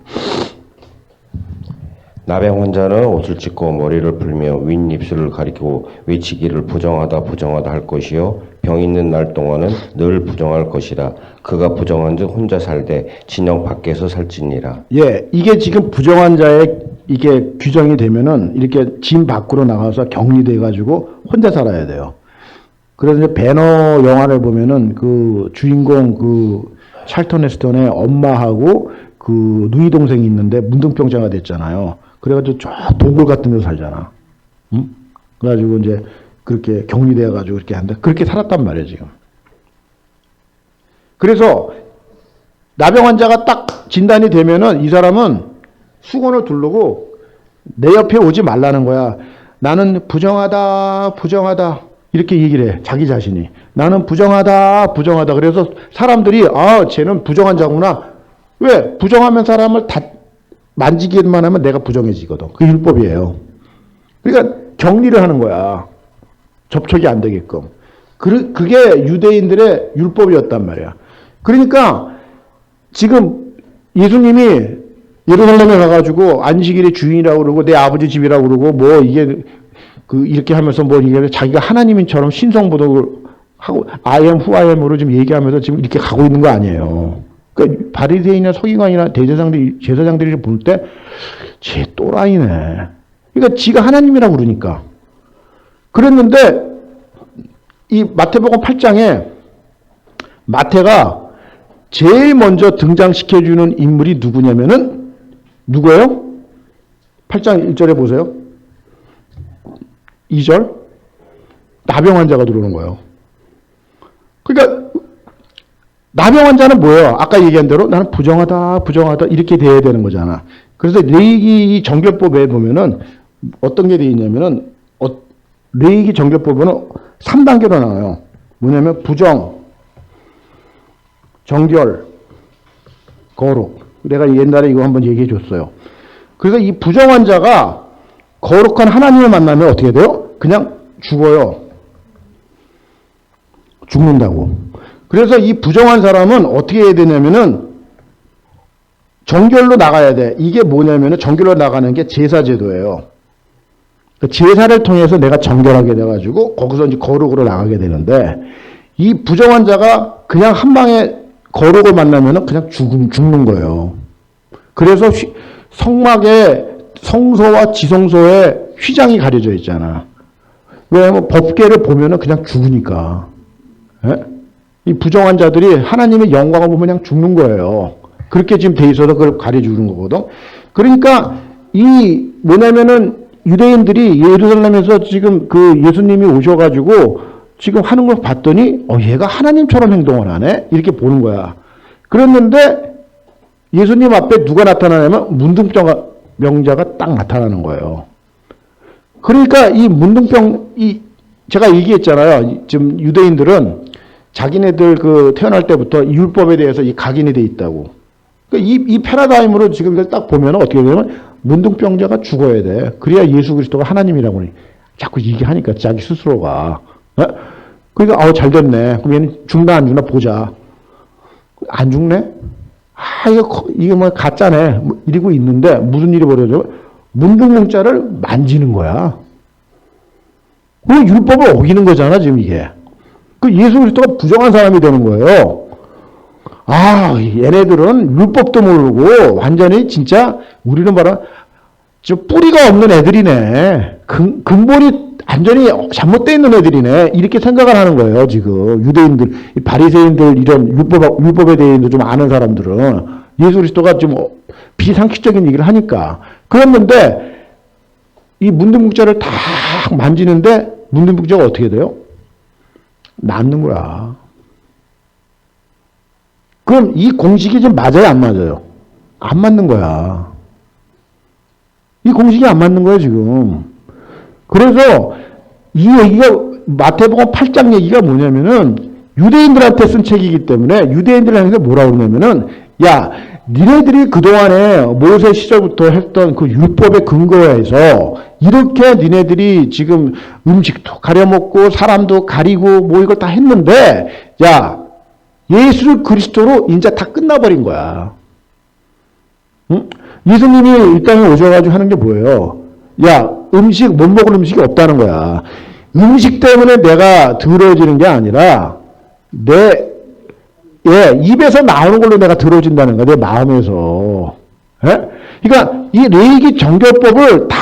나병 환자는 옷을 찢고 머리를 풀며 윗입술을 가리키고 외치기를 부정하다 할 것이요 병 있는 날 동안은 늘 부정할 것이라. 그가 부정한즉 혼자 살되 진영 밖에서 살지니라. 예, 이게 지금 부정한 자의 이게 규정이 되면은 이렇게 진 밖으로 나가서 격리돼 가지고 혼자 살아야 돼요. 그래서 이제 배너 영화를 보면은 그 주인공 그 찰턴 헤스턴의 엄마하고 그 누이 동생이 있는데 문둥병자가 됐잖아요. 그래가지고 저 동굴 같은 데서 살잖아. 응? 그래가지고 이제 그렇게 격리돼가지고 이렇게 한다. 그렇게 살았단 말이에요, 지금. 그래서 나병 환자가 딱 진단이 되면은 이 사람은 수건을 두르고 내 옆에 오지 말라는 거야. 나는 부정하다. 이렇게 얘기를 해. 자기 자신이. 나는 부정하다. 그래서 사람들이 아, 쟤는 부정한 자구나. 왜? 부정하면 사람을 다 만지기만 하면 내가 부정해지거든. 그 율법이에요. 그러니까 격리를 하는 거야. 접촉이 안 되게끔. 그게 유대인들의 율법이었단 말이야. 그러니까 지금 예수님이 예루살렘에 가가지고 안식일의 주인이라고 그러고 내 아버지 집이라고 그러고 뭐 이게 그 이렇게 하면서 뭐 이게 자기가 하나님인처럼 신성보복을 하고 I am who I am으로 지금 얘기하면서 지금 이렇게 가고 있는 거 아니에요. 그러니까 바리새인이나 서기관이나 제사장들이 볼 때 쟤 또라이네. 그러니까 지가 하나님이라고 그러니까. 그랬는데 이 마태복음 8장에 마태가 제일 먼저 등장시켜주는 인물이 누구냐면은 누구예요? 8장 1절에 보세요. 2절 나병 환자가 들어오는 거예요. 그러니까 나병 환자는 뭐예요? 아까 얘기한 대로 나는 부정하다 이렇게 돼야 되는 거잖아. 그래서 레위기 정결법에 보면은 어떤 게 돼 있냐면은 레위기 정결법은 3단계로 나와요. 뭐냐면 부정, 정결, 거룩. 내가 옛날에 이거 한번 얘기해 줬어요. 그래서 이 부정 환자가 거룩한 하나님을 만나면 어떻게 돼요? 그냥 죽어요. 죽는다고. 그래서 이 부정한 사람은 어떻게 해야 되냐면은 정결로 나가야 돼. 이게 뭐냐면은 정결로 나가는 게 제사제도예요. 제사를 통해서 내가 정결하게 돼가지고 거기서 이제 거룩으로 나가게 되는데 이 부정한 자가 그냥 한 방에 거룩을 만나면은 그냥 죽는 거예요. 그래서 성막에 성소와 지성소에 휘장이 가려져 있잖아. 왜냐하면 법궤를 보면은 그냥 죽으니까. 예? 이 부정한 자들이 하나님의 영광을 보면 그냥 죽는 거예요. 그렇게 지금 돼 있어서 그걸 가려주는 거거든. 그러니까 이 뭐냐면은 유대인들이 예루살렘에서 지금 그 예수님이 오셔가지고 지금 하는 걸 봤더니 얘가 하나님처럼 행동을 하네? 이렇게 보는 거야. 그랬는데 예수님 앞에 누가 나타나냐면 문둥병자가 딱 나타나는 거예요. 그러니까 이 제가 얘기했잖아요. 지금 유대인들은 자기네들 그 태어날 때부터 율법에 대해서 이 각인이 돼 있다고. 그러니까 이 패러다임으로 지금 이걸 딱 보면 어떻게 되냐면 문둥병자가 죽어야 돼. 그래야 예수 그리스도가 하나님이라고 자꾸 얘기하니까 자기 스스로가. 그러니까 잘 됐네. 그럼 얘는 죽나 안 죽나 보자. 안 죽네? 이거 뭐 가짜네. 이러고 있는데 무슨 일이 벌어져? 문둥병자를 만지는 거야. 그 율법을 어기는 거잖아 지금 이게. 그 예수 그리스도가 부정한 사람이 되는 거예요. 얘네들은 율법도 모르고 완전히 진짜 우리는 봐라 저 뿌리가 없는 애들이네. 근본이 완전히 잘못되어 있는 애들이네. 이렇게 생각을 하는 거예요, 지금. 유대인들, 바리새인들, 이런 율법에 대해 좀 아는 사람들은 예수 그리스도가 좀 비상식적인 얘기를 하니까. 그랬는데, 이 문둥묵자를 다 만지는데, 문둥묵자가 어떻게 돼요? 낫는 거야. 그럼 이 공식이 좀 맞아요, 안 맞아요? 안 맞는 거야. 이 공식이 안 맞는 거예요, 지금. 그래서 이 얘기가 마태복음 8장 얘기가 뭐냐면은 유대인들한테 쓴 책이기 때문에 유대인들한테 뭐라고 그러냐면은 야, 니네들이 그동안에 모세 시절부터 했던 그 율법의 근거에서 이렇게 니네들이 지금 음식도 가려먹고 사람도 가리고 뭐 이걸 다 했는데 야, 예수 그리스도로 이제 다 끝나버린 거야. 응? 예수님이 이 땅에 오셔가지고 하는 게 뭐예요? 야, 못 먹을 음식이 없다는 거야. 음식 때문에 내가 더러워지는 게 아니라, 입에서 나오는 걸로 내가 더러워진다는 거야, 내 마음에서. 예? 그러니까, 이 레위기 정결법을 다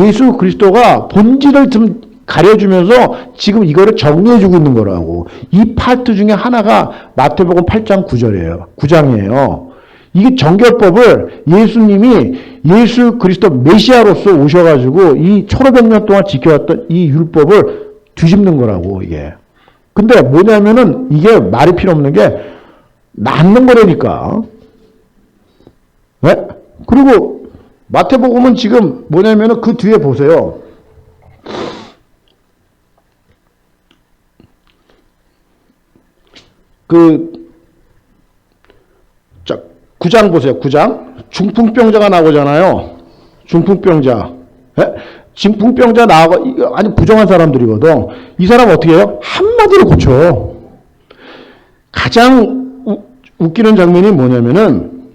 예수 그리스도가 본질을 좀 가려주면서 지금 이거를 정리해주고 있는 거라고. 이 파트 중에 하나가 마태복음 8장 9절이에요. 9장이에요. 이게 정결법을 예수님이 예수 그리스도 메시아로서 오셔가지고 이 1500년 동안 지켜왔던 이 율법을 뒤집는 거라고, 이게. 근데 뭐냐면은 이게 말이 필요 없는 게 낫는 거라니까. 네? 그리고 마태복음은 지금 뭐냐면은 그 뒤에 보세요. 자, 9장 보세요. 9장. 중풍병자가 나오잖아요. 중풍병자. 예? 중풍병자 나오고, 이거 아주 부정한 사람들이거든. 이 사람 어떻게 해요? 한마디로 고쳐. 가장 웃기는 장면이 뭐냐면은,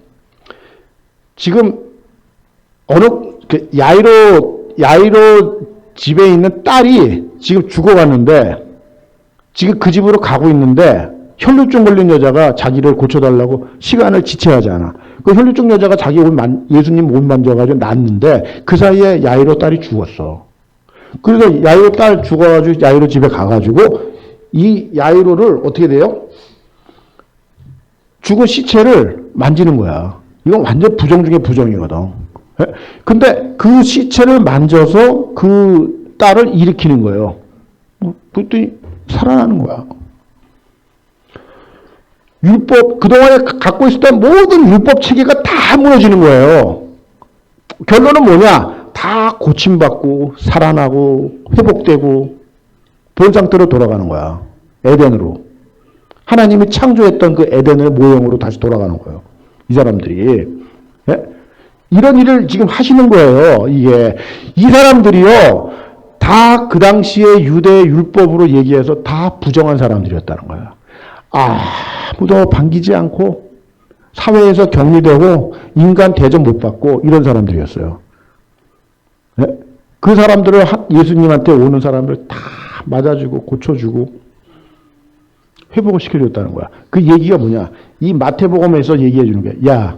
지금, 야이로 집에 있는 딸이 지금 죽어갔는데, 지금 그 집으로 가고 있는데, 혈루증 걸린 여자가 자기를 고쳐달라고 시간을 지체하지 않아. 그 혈루증 여자가 자기 예수님 옷 만져가지고 낫는데 그 사이에 야이로 딸이 죽었어. 그래서 야이로 딸 죽어가지고 야이로 집에 가가지고 이 야이로를 어떻게 돼요? 죽은 시체를 만지는 거야. 이건 완전 부정 중에 부정이거든. 근데 그 시체를 만져서 그 딸을 일으키는 거예요. 그랬더니 살아나는 거야. 율법, 그동안에 갖고 있었던 모든 율법 체계가 다 무너지는 거예요. 결론은 뭐냐? 다 고침받고, 살아나고, 회복되고, 본 상태로 돌아가는 거야. 에덴으로. 하나님이 창조했던 그 에덴의 모형으로 다시 돌아가는 거예요. 이 사람들이. 예? 이런 일을 지금 하시는 거예요. 이게. 이 사람들이요, 다 그 당시에 유대 율법으로 얘기해서 다 부정한 사람들이었다는 거야. 아무도 반기지 않고 사회에서 격리되고 인간 대접 못 받고 이런 사람들이었어요. 네? 그 사람들을 예수님한테 오는 사람들 다 맞아주고 고쳐주고 회복을 시켜줬다는 거야. 그 얘기가 뭐냐? 이 마태복음에서 얘기해 주는 게 야,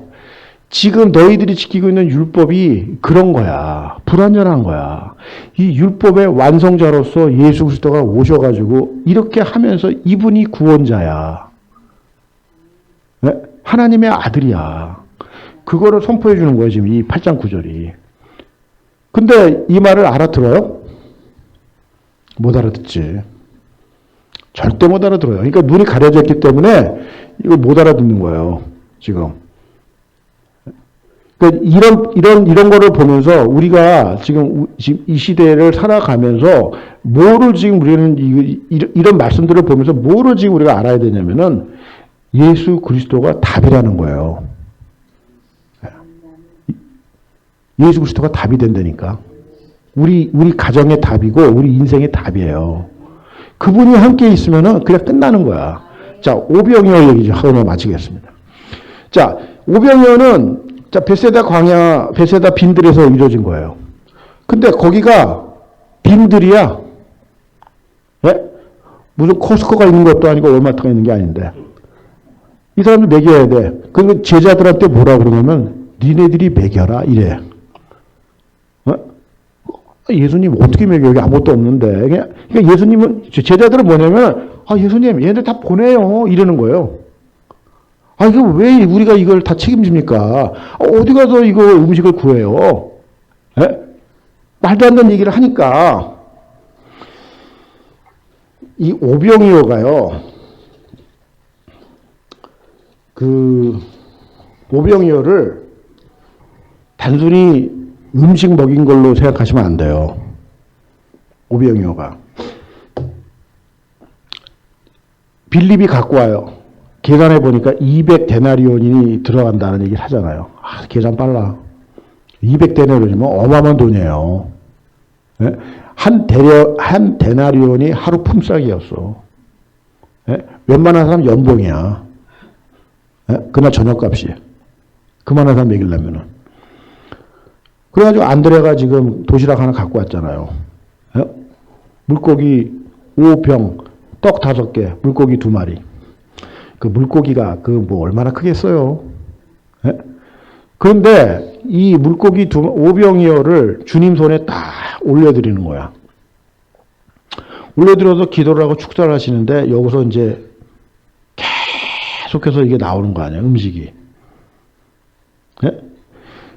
지금 너희들이 지키고 있는 율법이 그런 거야. 불완전한 거야. 이 율법의 완성자로서 예수 그리스도가 오셔가지고 이렇게 하면서 이분이 구원자야. 네? 하나님의 아들이야. 그거를 선포해 주는 거예요. 지금 이 8장 9절이. 근데 이 말을 알아들어요? 못 알아듣지. 절대 못 알아들어요. 그러니까 눈이 가려져 있기 때문에 이걸 못 알아듣는 거예요. 지금. 이런 거를 보면서 우리가 지금 이 시대를 살아가면서 뭐를 지금 우리는 이런 말씀들을 보면서 뭐를 지금 우리가 알아야 되냐면은 예수 그리스도가 답이라는 거예요. 예수 그리스도가 답이 된다니까. 우리 가정의 답이고 우리 인생의 답이에요. 그분이 함께 있으면은 그냥 끝나는 거야. 자, 오병이어 얘기 좀 하고 마치겠습니다. 자, 오병이어는 자, 베세다 빈들에서 이루어진 거예요. 근데 거기가 빈들이야. 예? 무슨 코스코가 있는 것도 아니고 월마트가 있는 게 아닌데. 이 사람들 먹여야 돼. 그 제자들한테 뭐라 그러냐면, 니네들이 먹여라, 이래. 어? 예수님 어떻게 먹여? 여기 아무것도 없는데. 그러니까 예수님은, 제자들은 뭐냐면, 예수님, 얘네들 다 보내요. 이러는 거예요. 이거 왜 우리가 이걸 다 책임집니까? 어디 가서 이거 음식을 구해요? 예? 말도 안 되는 얘기를 하니까, 이 오병이어가요, 오병이어를 단순히 음식 먹인 걸로 생각하시면 안 돼요. 오병이어가. 빌립이 갖고 와요. 계산해 보니까 200데나리온이 들어간다는 얘기를 하잖아요. 계산 빨라. 200데나리온이면 어마어마한 돈이에요. 예? 한 데나리온이 하루 품삯이었어. 예? 웬만한 사람 연봉이야. 예? 그날 저녁값이. 그만한 사람 먹이려면은. 그래가지고 안드레가 지금 도시락 하나 갖고 왔잖아요. 예? 물고기 5병, 떡 5개, 물고기 2마리. 그 물고기가 얼마나 크겠어요. 예? 그런데 이 물고기 5병이어를 주님 손에 딱 올려드리는 거야. 올려드려서 기도를 하고 축사를 하시는데 여기서 이제 계속해서 이게 나오는 거 아니야, 음식이. 예?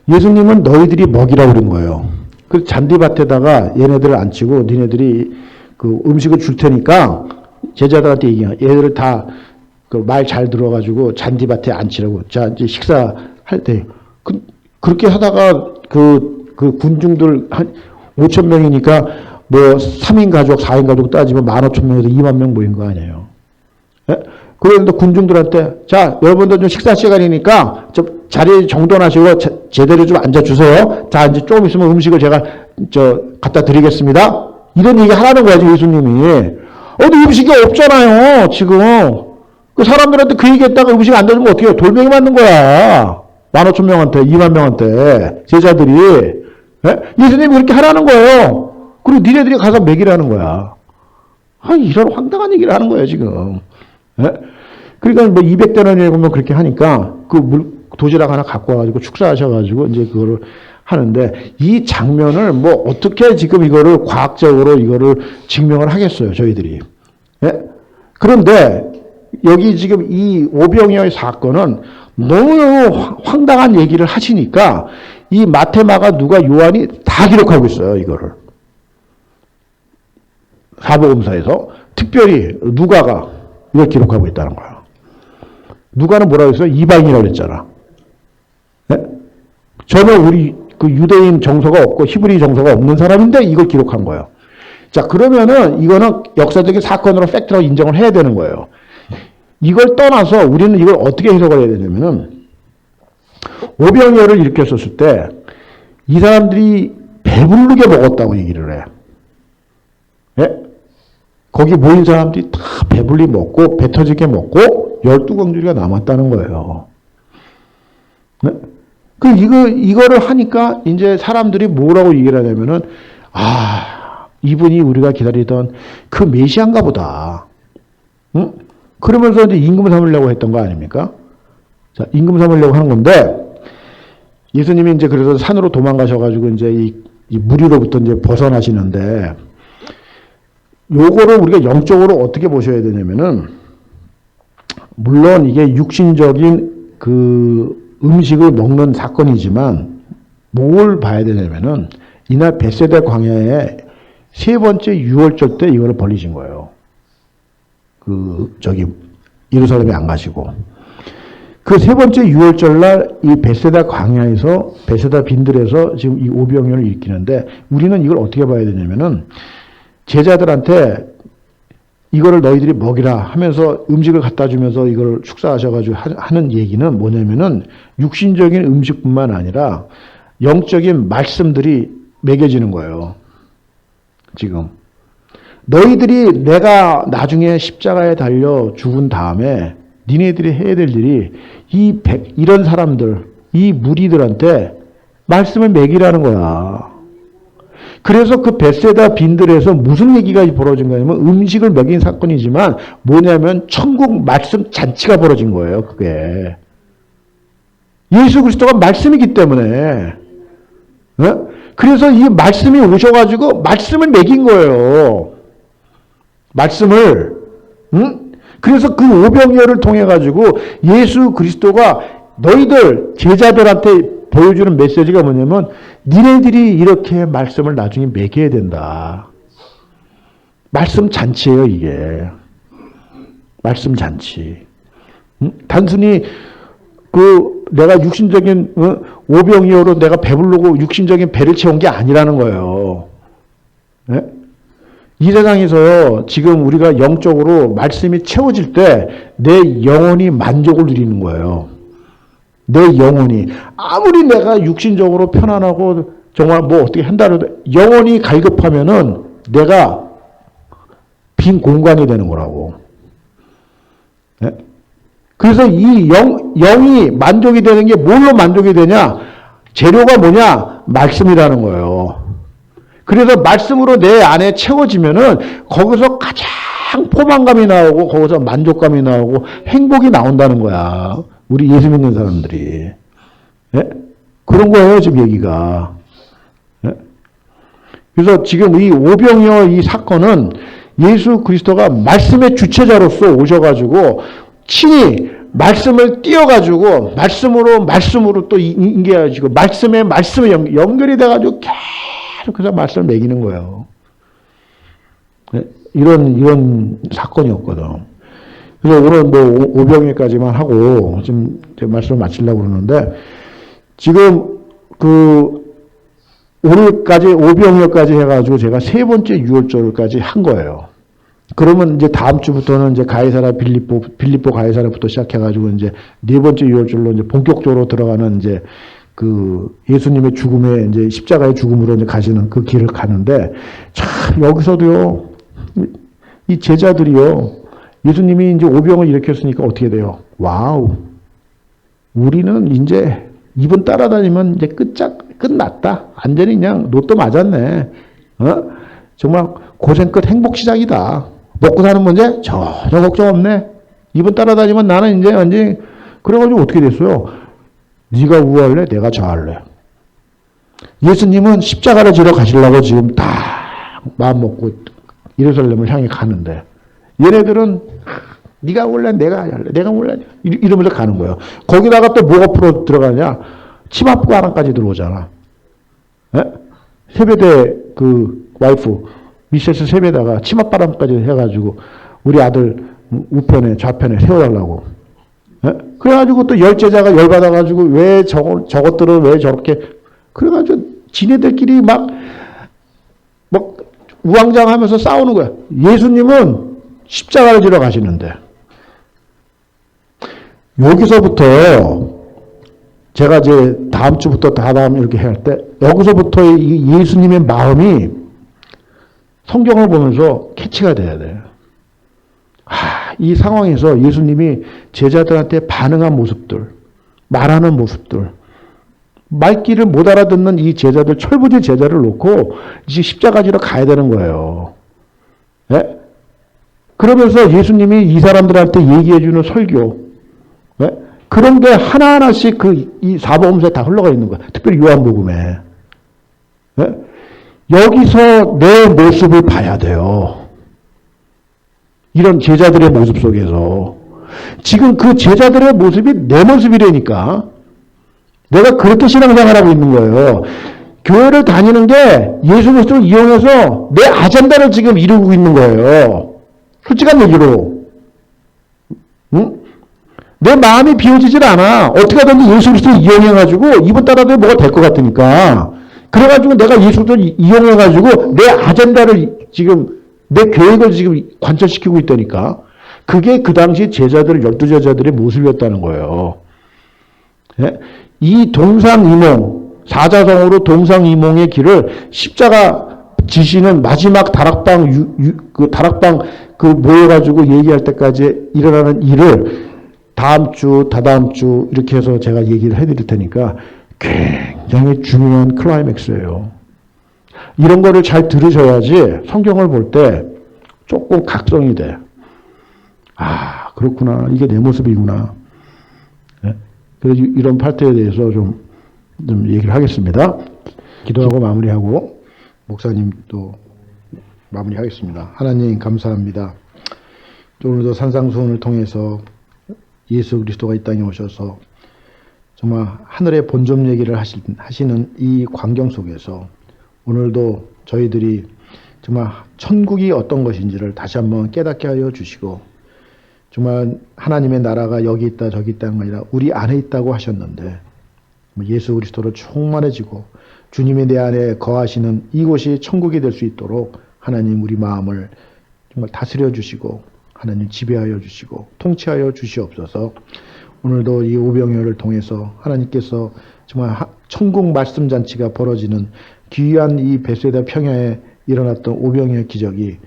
예수님은 너희들이 먹이라고 그런 거예요. 그 잔디밭에다가 얘네들을 앉히고 니네들이 그 음식을 줄 테니까 제자들한테 얘기해. 얘들을 다 그 말 잘 들어가지고 잔디밭에 앉히라고. 자, 이제 식사할 때. 그렇게 하다가 그 군중들 한 5천 명이니까 뭐 3인 가족, 4인 가족 따지면 15,000명에서 2만 명 모인 거 아니에요. 예? 그런데 군중들한테 자, 여러분들 좀 식사 시간이니까 좀 자리 정돈하시고 제대로 좀 앉아주세요. 자, 이제 조금 있으면 음식을 제가 갖다 드리겠습니다. 이런 얘기 하라는 거야지, 예수님이. 어디 음식이 없잖아요, 지금. 그 사람들한테 그 얘기 했다가 음식 안 되면 어떻게 해요? 돌멩이 맞는 거야. 15,000명한테, 2만 명한테, 제자들이. 예? 예수님이 그렇게 하라는 거예요. 그리고 니네들이 가서 먹이라는 거야. 이런 황당한 얘기를 하는 거예요, 지금. 예? 그러니까 뭐 200데나리온을 보면 그렇게 하니까 도시락 하나 갖고 와가지고 축사하셔가지고 이제 그거를 하는데 이 장면을 뭐 어떻게 지금 이거를 과학적으로 이거를 증명을 하겠어요, 저희들이. 예? 그런데 여기 지금 이 오병이어의 사건은 너무 황당한 얘기를 하시니까 이 마태, 마가, 누가, 요한이 다 기록하고 있어요, 이거를. 사복음서에서 특별히 누가가 이걸 기록하고 있다는 거야. 누가는 뭐라고 했어요? 이방인이라고 그랬잖아. 네? 전혀 우리 그 유대인 정서가 없고 히브리 정서가 없는 사람인데 이걸 기록한 거예요. 자, 그러면은 이거는 역사적인 사건으로 팩트라고 인정을 해야 되는 거예요. 이걸 떠나서 우리는 이걸 어떻게 해석을 해야 되냐면은 오병이어를 일으켰었을 때 이 사람들이 배부르게 먹었다고 얘기를 해. 예? 거기 모인 사람들이 다 배불리 먹고 배 터지게 먹고 12광주리가 남았다는 거예요. 네? 이거를 하니까 이제 사람들이 뭐라고 얘기를 하냐면은 이분이 우리가 기다리던 그 메시아인가 보다. 응? 그러면서 이제 임금 삼으려고 했던 거 아닙니까? 자, 임금 삼으려고 하는 건데, 예수님이 이제 그래서 산으로 도망가셔가지고 이제 이 무리로부터 이제 벗어나시는데, 요거를 우리가 영적으로 어떻게 보셔야 되냐면은, 물론 이게 육신적인 그 음식을 먹는 사건이지만, 뭘 봐야 되냐면은, 이날 벳세다 광야에 세 번째 유월절 때 이거를 벌리신 거예요. 예루살렘에 안 가시고. 그 세 번째 유월절 날 이 벳세다 광야에서, 벳세다 빈들에서 지금 이 오병이어를 일으키는데, 우리는 이걸 어떻게 봐야 되냐면은, 제자들한테 이거를 너희들이 먹이라 하면서 음식을 갖다 주면서 이걸 축사하셔가지고 하는 얘기는 뭐냐면은, 육신적인 음식뿐만 아니라 영적인 말씀들이 먹여지는 거예요. 지금. 너희들이 내가 나중에 십자가에 달려 죽은 다음에 니네들이 해야 될 일이 이런 사람들, 이 무리들한테 말씀을 먹이라는 거야. 그래서 그 벳세다 빈들에서 무슨 얘기가 벌어진 거냐면 음식을 먹인 사건이지만 뭐냐면 천국 말씀 잔치가 벌어진 거예요, 그게. 예수 그리스도가 말씀이기 때문에. 어? 그래서 이 말씀이 오셔가지고 말씀을 먹인 거예요. 말씀을. 응? 그래서 그 오병이어를 통해 가지고 예수 그리스도가 너희들 제자들한테 보여주는 메시지가 뭐냐면 니네들이 이렇게 말씀을 나중에 먹여야 된다. 말씀 잔치예요, 이게. 말씀 잔치. 응? 단순히 내가 육신적인 오병이어로 내가 배부르고 육신적인 배를 채운 게 아니라는 거예요. 네? 이 세상에서 지금 우리가 영적으로 말씀이 채워질 때 내 영혼이 만족을 누리는 거예요. 내 영혼이. 아무리 내가 육신적으로 편안하고 정말 뭐 어떻게 한다 해도 영혼이 갈급하면은 내가 빈 공간이 되는 거라고. 네? 그래서 이 영이 만족이 되는 게 뭘로 만족이 되냐? 재료가 뭐냐? 말씀이라는 거예요. 그래서 말씀으로 내 안에 채워지면은 거기서 가장 포만감이 나오고 거기서 만족감이 나오고 행복이 나온다는 거야. 우리 예수 믿는 사람들이. 예? 그런 거예요, 지금 얘기가. 예? 그래서 지금 이 오병이어 이 사건은 예수 그리스도가 말씀의 주체자로서 오셔가지고 친히 말씀을 띄워가지고 말씀으로 또 인계해가지고 말씀에 연결이 돼가지고 계속해서 말씀을 매기는 거예요. 네? 이런 사건이었거든. 그래서 오늘 뭐 오병이까지만 하고 지금 제 말씀을 마치려고 그러는데 지금 오늘까지 오병이어까지 해가지고 제가 세 번째 유월절까지 한 거예요. 그러면 이제 다음 주부터는 이제 가이사라 빌립보 가이사라부터 시작해가지고 이제 네 번째 유월절로 이제 본격적으로 들어가는 이제 예수님의 죽음에 이제 십자가의 죽음으로 이제 가시는 그 길을 가는데 참 여기서도요 이 제자들이요 예수님이 이제 오병을 일으켰으니까 어떻게 돼요? 와우, 우리는 이제 이분 따라다니면 이제 끝났다. 완전히 그냥 로또 맞았네. 정말 고생 끝 행복 시작이다. 먹고 사는 문제 전혀 걱정 없네. 이분 따라다니면 나는 이제 완전히 그래가지고 어떻게 됐어요? 네가 우할래? 내가 좌할래. 예수님은 십자가를 지러 가시려고 지금 다 마음 먹고 예루살렘을 향해 가는데 얘네들은 네가 올래? 내가 할래. 내가 올래? 이러면서 가는 거예요. 거기다가 또 뭐가 풀어 들어가냐? 치마가랑까지 들어오잖아. 에? 세배대 와이프 미세스 세배다가 치맛바람까지 해가지고 우리 아들 우편에 좌편에 세워달라고. 에? 그래가지고 또 열제자가 열받아가지고 왜 저것들은 왜 저렇게 그래가지고 지네들끼리 막 우왕좌왕하면서 싸우는 거야. 예수님은 십자가를 지러 가시는데 여기서부터 제가 이제 다음 주부터 다다음 이렇게 할 때 여기서부터 이 예수님의 마음이 성경을 보면서 캐치가 돼야 돼요. 이 상황에서 예수님이 제자들한테 반응한 모습들, 말하는 모습들, 말귀를 못 알아듣는 이 제자들, 철부지 제자를 놓고 이제 십자가지로 가야 되는 거예요. 네? 그러면서 예수님이 이 사람들한테 얘기해주는 설교, 네? 그런 게 하나하나씩 이 사복음서에 다 흘러가 있는 거야. 특별히 요한복음에. 네? 여기서 내 모습을 봐야 돼요. 이런 제자들의 모습 속에서. 지금 그 제자들의 모습이 내 모습이라니까. 내가 그렇게 신앙생활하고 있는 거예요. 교회를 다니는 게 예수 그리스도를 이용해서 내 아젠다를 지금 이루고 있는 거예요. 솔직한 얘기로. 응? 내 마음이 비워지질 않아. 어떻게 하든지 예수 그리스도를 이용해가지고 이분 따라도 뭐가 될 것 같으니까. 그래가지고 내가 예수 그리스도를 이용해가지고 내 아젠다를 지금 내 계획을 지금 관철시키고 있다니까. 그게 그 당시 제자들, 12제자들의 모습이었다는 거예요. 예? 이 동상이몽, 사자성어로 동상이몽의 길을 십자가 지시는 마지막 다락방 모여가지고 얘기할 때까지 일어나는 일을 다음 주, 다다음 주 이렇게 해서 제가 얘기를 해드릴 테니까 굉장히 중요한 클라이맥스예요. 이런 거를 잘 들으셔야지 성경을 볼 때 조금 각성이 돼. 아, 그렇구나. 이게 내 모습이구나. 네? 그래서 이런 파트에 대해서 좀 좀 얘기를 하겠습니다. 기도하고 마무리하고 목사님도 마무리하겠습니다. 하나님 감사합니다. 오늘도 산상수훈을 통해서 예수 그리스도가 이 땅에 오셔서 정말 하늘의 본점 얘기를 하시는 이 광경 속에서 오늘도 저희들이 정말 천국이 어떤 것인지를 다시 한번 깨닫게 하여 주시고, 정말 하나님의 나라가 여기 있다 저기 있다는 게 아니라 우리 안에 있다고 하셨는데 예수 그리스도로 충만해지고 주님이 내 안에 거하시는 이곳이 천국이 될 수 있도록 하나님 우리 마음을 정말 다스려 주시고 하나님 지배하여 주시고 통치하여 주시옵소서. 오늘도 이 오병이어를 통해서 하나님께서 정말 천국 말씀 잔치가 벌어지는 귀한 이 베세다 평야에 일어났던 오병이어 기적이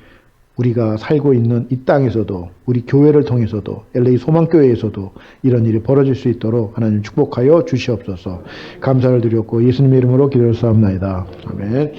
우리가 살고 있는 이 땅에서도 우리 교회를 통해서도 LA 소망교회에서도 이런 일이 벌어질 수 있도록 하나님 축복하여 주시옵소서. 감사를 드렸고 예수님의 이름으로 기도를 쌓옵나이다. 아멘.